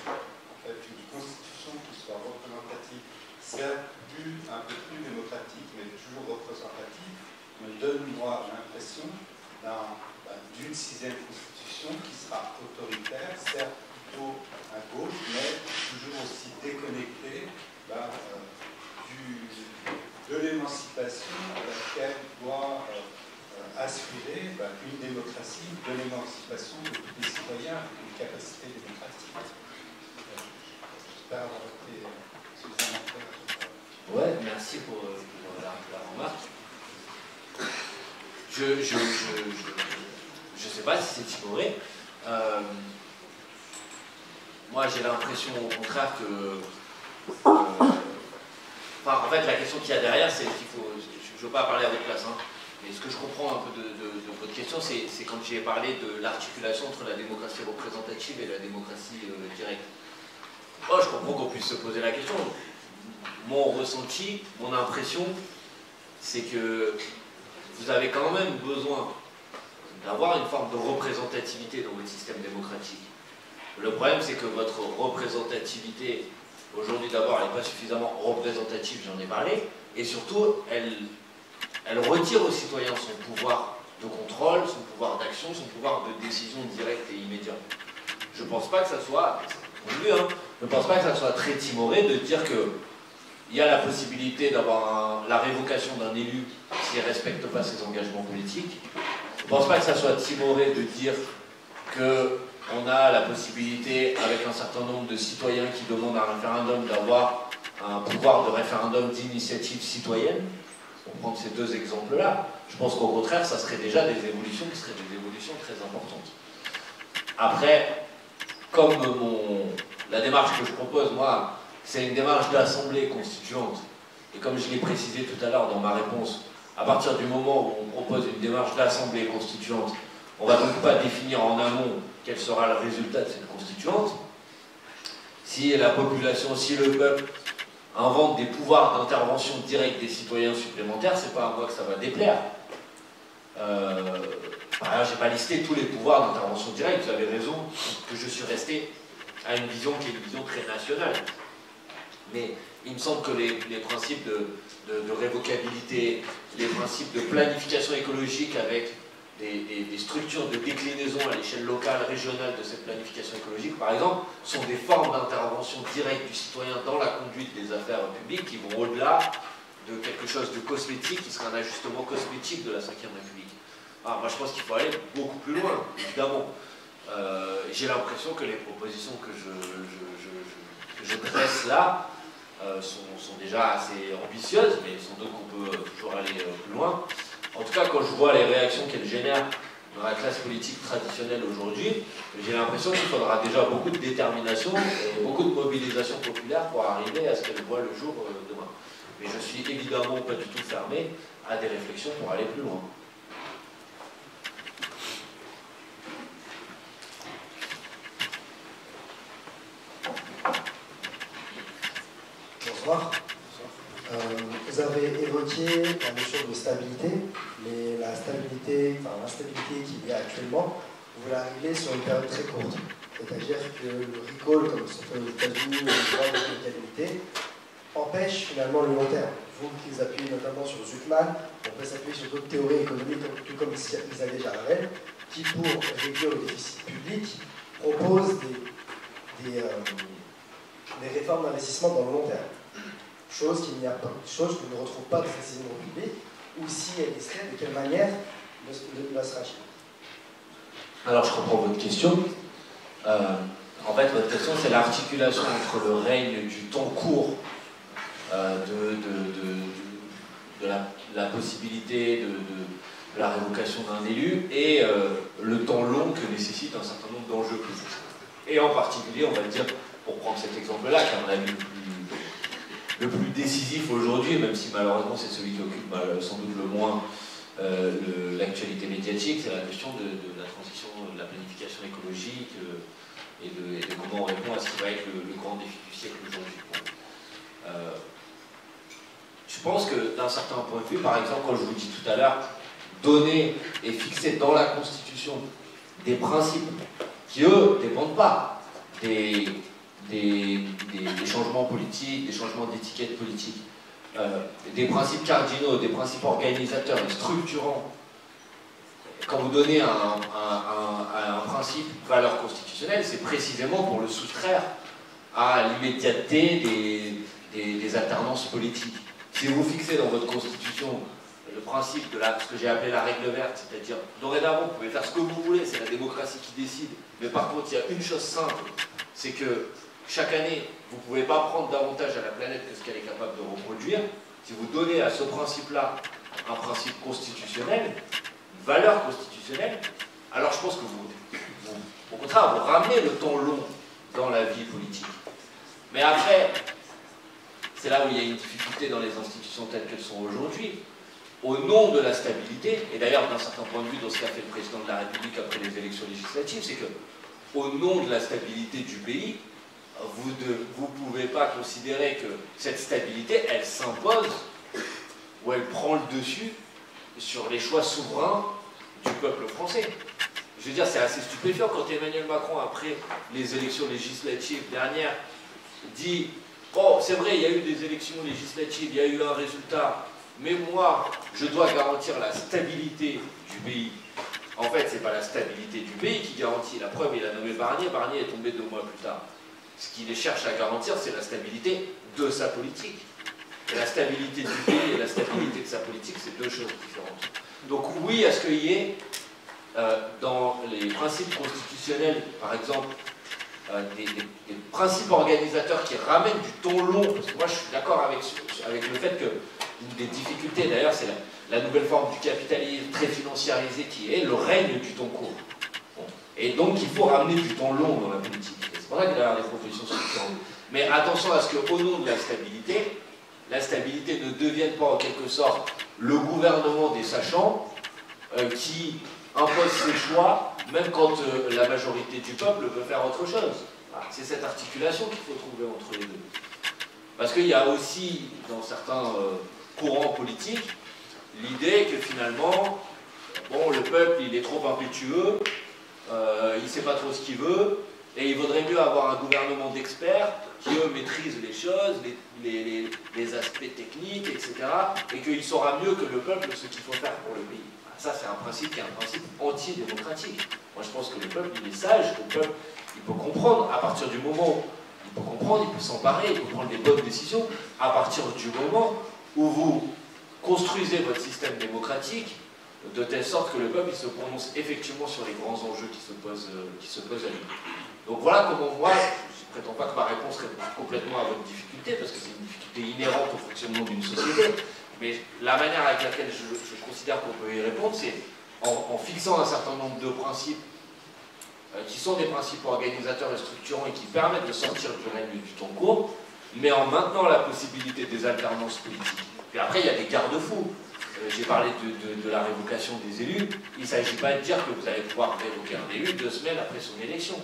H: constitution qui soit représentative, certes un peu plus démocratique, mais toujours représentative, me donne moi l'impression d'une 6e constitution qui sera autoritaire, certes plutôt à gauche, mais toujours aussi déconnectée de l'émancipation à laquelle doit aspirer une démocratie, de l'émancipation de tous les citoyens avec une capacité démocratique. J'espère avoir été suffisamment clair.
E: Ouais, merci pour la remarque. Je sais pas si c'est timoré. Moi, j'ai l'impression, au contraire, que... en fait, la question qu'il y a derrière, c'est qu'il faut... Je ne veux pas parler à votre place, hein, mais ce que je comprends un peu de votre question, c'est quand j'ai parlé de l'articulation entre la démocratie représentative et la démocratie directe. Moi, je comprends qu'on puisse se poser la question. Mon ressenti, mon impression, c'est que vous avez quand même besoin d'avoir une forme de représentativité dans votre système démocratique. Le problème, c'est que votre représentativité, aujourd'hui d'abord, elle n'est pas suffisamment représentative, j'en ai parlé, et surtout, elle retire aux citoyens son pouvoir de contrôle, son pouvoir d'action, son pouvoir de décision directe et immédiate. Je ne pense pas que ça soit, je ne pense pas que ça soit très timoré de dire qu'il y a la possibilité d'avoir la révocation d'un élu s'il ne respecte pas ses engagements politiques. Je ne pense pas que ça soit timoré de dire qu'on a la possibilité, avec un certain nombre de citoyens qui demandent un référendum, d'avoir un pouvoir de référendum d'initiative citoyenne. Pour prendre ces deux exemples-là, je pense qu'au contraire, ça serait déjà des évolutions qui seraient des évolutions très importantes. Après, comme la démarche que je propose, moi, c'est une démarche d'assemblée constituante, et comme je l'ai précisé tout à l'heure dans ma réponse, à partir du moment où on propose une démarche d'assemblée constituante, on ne va donc pas définir en amont quel sera le résultat de cette constituante. Si la population, si le peuple invente des pouvoirs d'intervention directe des citoyens supplémentaires, c'est pas à moi que ça va déplaire. Par ailleurs, je n'ai pas listé tous les pouvoirs d'intervention directe, vous avez raison, que je suis resté à une vision qui est une vision très nationale. Mais il me semble que les principes de révocabilité, les principes de planification écologique avec des structures de déclinaison à l'échelle locale, régionale de cette planification écologique, par exemple, sont des formes d'intervention directe du citoyen dans la conduite des affaires publiques qui vont au-delà de quelque chose de cosmétique, qui serait un ajustement cosmétique de la Ve République. Alors, moi, je pense qu'il faut aller beaucoup plus loin, évidemment. J'ai l'impression que les propositions que je dresse là sont déjà assez ambitieuses, mais sans doute qu'on peut toujours aller plus loin. En tout cas, quand je vois les réactions qu'elles génèrent dans la classe politique traditionnelle aujourd'hui, j'ai l'impression qu'il faudra déjà beaucoup de détermination et beaucoup de mobilisation populaire pour arriver à ce qu'elle voit le jour demain. Mais je suis évidemment pas du tout fermé à des réflexions pour aller plus loin.
I: Bonsoir. Vous avez évoqué la notion de stabilité, mais la stabilité, enfin l'instabilité qu'il y a actuellement, vous l'arrivez sur une période très courte. C'est-à-dire que le recall, comme se fait aux États-Unis, ou le droit de l'égalité, empêche finalement le long terme. Vous qui vous appuyez notamment sur Zuckman, on peut s'appuyer sur d'autres théories économiques, tout comme Isabelle Jarvel, qui, pour réduire le déficit public, proposent des réformes d'investissement dans le long terme. Chose qu'il n'y a pas, chose qu'on ne retrouve pas dans cette décision publique, ou si elle existait, de quelle manière ne sera-t-il?
E: Alors, je comprends votre question. En fait, votre question, c'est l'articulation entre le règne du temps court, de la possibilité de la révocation d'un élu, et le temps long que nécessite un certain nombre d'enjeux politiques. Et en particulier, on va dire, pour prendre cet exemple-là, qui est à mon avis le plus décisif aujourd'hui, même si malheureusement c'est celui qui occupe sans doute le moins l'actualité médiatique, c'est la question de la transition, de la planification écologique et de comment on répond à ce qui va être le grand défi du siècle aujourd'hui. Je pense que d'un certain point de vue, par exemple, quand je vous dis tout à l'heure, donner et fixer dans la Constitution des principes qui, eux, ne dépendent pas des changements politiques, des changements d'étiquette politique, des principes cardinaux, des principes organisateurs et structurants. Quand vous donnez un principe valeur constitutionnelle, c'est précisément pour le soustraire à l'immédiateté des alternances politiques. Si vous fixez dans votre constitution le principe de ce que j'ai appelé la règle verte, c'est-à-dire dorénavant vous pouvez faire ce que vous voulez, c'est la démocratie qui décide, mais par contre il y a une chose simple, c'est que chaque année, vous ne pouvez pas prendre davantage à la planète que ce qu'elle est capable de reproduire. Si vous donnez à ce principe-là un principe constitutionnel, une valeur constitutionnelle, alors je pense que vous au contraire, vous ramenez le temps long dans la vie politique. Mais après, c'est là où il y a une difficulté dans les institutions telles qu'elles sont aujourd'hui. Au nom de la stabilité, et d'ailleurs d'un certain point de vue dans ce qu'a fait le président de la République après les élections législatives, c'est que au nom de la stabilité du pays, vous ne pouvez pas considérer que cette stabilité, elle s'impose ou elle prend le dessus sur les choix souverains du peuple français. Je veux dire, c'est assez stupéfiant quand Emmanuel Macron, après les élections législatives dernières, dit « Bon, c'est vrai, il y a eu des élections législatives, il y a eu un résultat, mais moi, je dois garantir la stabilité du pays. » En fait, ce n'est pas la stabilité du pays qui garantit. La preuve, il a nommé Barnier. Barnier est tombé 2 mois plus tard. Ce qu'il cherche à garantir, c'est la stabilité de sa politique. Et la stabilité du pays et la stabilité de sa politique, c'est 2 choses différentes. Donc oui, à ce qu'il y ait, dans les principes constitutionnels, par exemple, des principes organisateurs qui ramènent du temps long, parce que moi je suis d'accord avec le fait que une des difficultés, d'ailleurs, c'est la nouvelle forme du capitalisme très financiarisé qui est le règne du temps court. Bon. Et donc il faut ramener du temps long dans la politique. C'est pour ça qu'il y a des propositions structurantes. Mais attention à ce qu'au nom de la stabilité ne devienne pas en quelque sorte le gouvernement des sachants qui impose ses choix, même quand la majorité du peuple veut faire autre chose. C'est cette articulation qu'il faut trouver entre les deux. Parce qu'il y a aussi, dans certains courants politiques, l'idée que finalement, bon, le peuple, il est trop impétueux, il ne sait pas trop ce qu'il veut, et il vaudrait mieux avoir un gouvernement d'experts qui, eux, maîtrisent les choses, les aspects techniques, etc., et qu'il saura mieux que le peuple ce qu'il faut faire pour le pays. Ça, c'est un principe qui est un principe anti-démocratique. Moi, je pense que le peuple, il est sage, que le peuple, il peut comprendre à partir du moment où il peut comprendre, il peut s'emparer, il peut prendre les bonnes décisions, à partir du moment où vous construisez votre système démocratique de telle sorte que le peuple il se prononce effectivement sur les grands enjeux qui se posent à lui. Donc voilà comment moi, je ne prétends pas que ma réponse répond complètement à votre difficulté, parce que c'est une difficulté inhérente au fonctionnement d'une société, mais la manière avec laquelle je considère qu'on peut y répondre, c'est en fixant un certain nombre de principes qui sont des principes organisateurs et structurants et qui permettent de sortir du règne du temps court, mais en maintenant la possibilité des alternances politiques. Puis après, il y a des garde-fous. J'ai parlé de la révocation des élus. Il ne s'agit pas de dire que vous allez pouvoir révoquer un élu 2 semaines après son élection.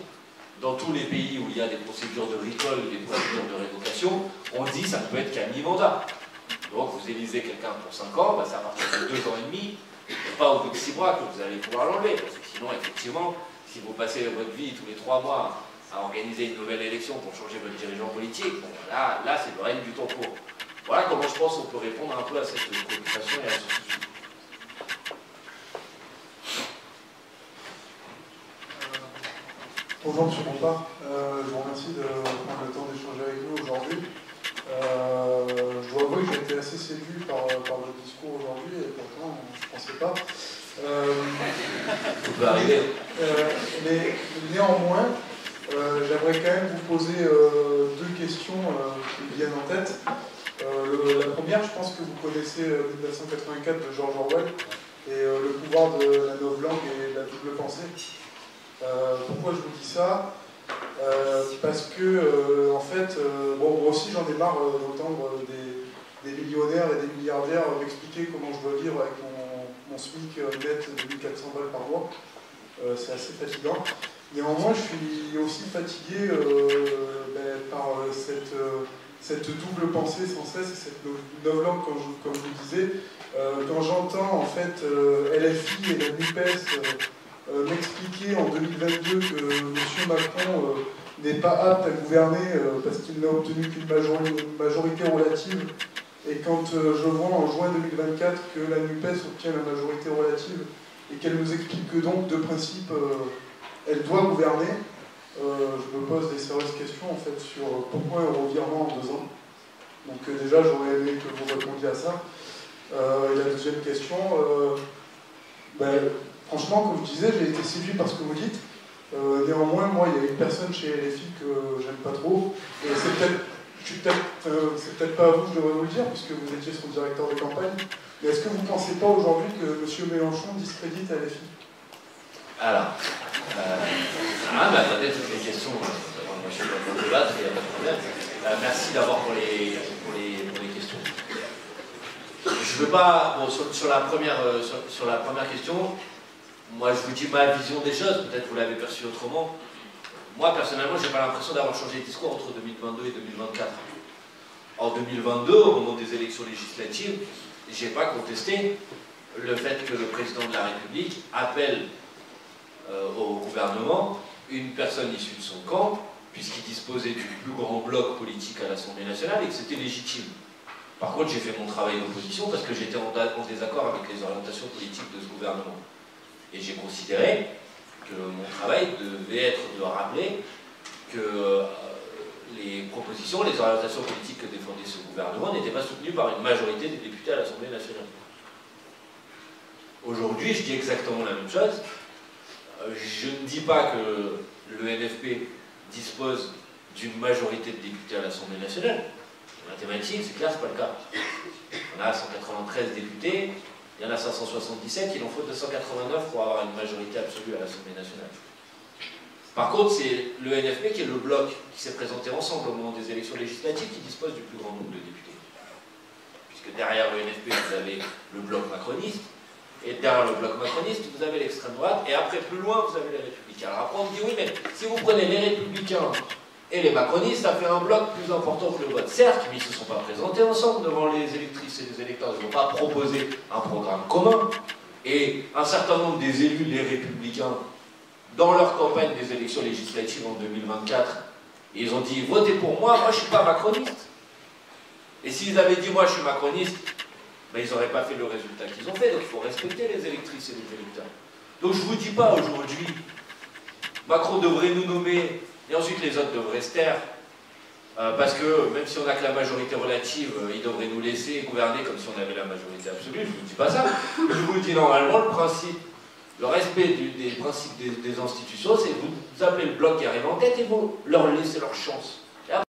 E: Dans tous les pays où il y a des procédures de recall, des procédures de révocation, on dit que ça ne peut être qu'à mi-mandat. Donc vous élisez quelqu'un pour 5 ans, bah, c'est à partir de 2 ans et demi, et pas au bout de 6 mois que vous allez pouvoir l'enlever. Parce que sinon, effectivement, si vous passez votre vie tous les 3 mois à organiser une nouvelle élection pour changer votre dirigeant politique, bon, là c'est le règne du temps court. Voilà comment je pense qu'on peut répondre un peu à cette préoccupation et à ce souci.
J: Bonjour M. Bompard, je vous remercie de prendre le temps d'échanger avec nous aujourd'hui. Je dois avouer que j'ai été assez séduit par votre discours aujourd'hui et pourtant je ne pensais pas.
E: Ça peut arriver.
J: Mais néanmoins, j'aimerais quand même vous poser 2 questions qui me viennent en tête. La première, je pense que vous connaissez 1984 de George Orwell et le pouvoir de la novlangue et de la double pensée. Pourquoi je vous dis ça? Parce que, en fait, bon, moi aussi j'en ai marre d'entendre des millionnaires et des milliardaires m'expliquer comment je dois vivre avec mon SMIC net de 1400 balles par mois. C'est assez fatigant. Néanmoins, je suis aussi fatigué par cette double pensée sans cesse, et cette novlangue, comme je vous disais. Quand j'entends en fait LFI et la NUPES m'expliquer en 2022 que M. Macron n'est pas apte à gouverner parce qu'il n'a obtenu qu'une majorité relative, et quand je vois en juin 2024 que la NUPES obtient la majorité relative et qu'elle nous explique que donc de principe elle doit gouverner, je me pose des sérieuses questions en fait sur pourquoi un revirement en 2 ans. Donc déjà j'aurais aimé que vous répondiez à ça. Et la deuxième question, franchement, comme je disais, j'ai été séduit par ce que vous dites. Néanmoins, moi, il y a une personne chez LFI que j'aime pas trop. Et c'est peut-être pas à vous que je devrais vous le dire, puisque vous étiez son directeur de campagne. Mais est-ce que vous ne pensez pas aujourd'hui que M. Mélenchon discrédite LFI?
E: Alors, attendez, toutes les questions, moi je suis dans le débat, il n'y a pas de problème. Merci d'abord pour les questions. Je veux pas, bon, sur la première question, moi je vous dis ma vision des choses, peut-être vous l'avez perçu autrement. Moi personnellement, j'ai pas l'impression d'avoir changé de discours entre 2022 et 2024. En 2022, au moment des élections législatives, j'ai pas contesté le fait que le président de la République appelle au gouvernement une personne issue de son camp, puisqu'il disposait du plus grand bloc politique à l'Assemblée nationale et que c'était légitime. Par contre, j'ai fait mon travail d'opposition parce que j'étais en désaccord avec les orientations politiques de ce gouvernement. Et j'ai considéré que mon travail devait être de rappeler que les propositions, les orientations politiques que défendait ce gouvernement n'étaient pas soutenues par une majorité des députés à l'Assemblée nationale. Aujourd'hui, je dis exactement la même chose. Je ne dis pas que le NFP dispose d'une majorité de députés à l'Assemblée nationale. En mathématiques, c'est clair, c'est pas le cas. On a 193 députés, il y en a 577, il en faut 289 pour avoir une majorité absolue à l'Assemblée nationale. Par contre, c'est le NFP qui est le bloc qui s'est présenté ensemble au moment des élections législatives qui dispose du plus grand nombre de députés. Puisque derrière le NFP, vous avez le bloc macroniste, et derrière le bloc macroniste, vous avez l'extrême droite, et après, plus loin, vous avez les républicains. Alors après, on dit oui, mais si vous prenez les républicains et les macronistes, ça fait un bloc plus important que le vote. Certes, mais ils ne se sont pas présentés ensemble devant les électrices et les électeurs. Ils n'ont pas proposé un programme commun. Et un certain nombre des élus, les Républicains, dans leur campagne des élections législatives en 2024, ils ont dit « Votez pour moi, moi je ne suis pas macroniste ». Et s'ils avaient dit « Moi je suis macroniste », ben, ils n'auraient pas fait le résultat qu'ils ont fait. Donc il faut respecter les électrices et les électeurs. Donc je ne vous dis pas aujourd'hui, Macron devrait nous nommer, et ensuite les autres devraient se taire, parce que même si on n'a que la majorité relative, il devrait nous laisser gouverner comme si on avait la majorité absolue. Je ne vous dis pas ça. Je vous dis normalement le principe, le respect des principes des institutions, c'est vous appelez le bloc qui arrive en tête et vous leur laissez leur chance.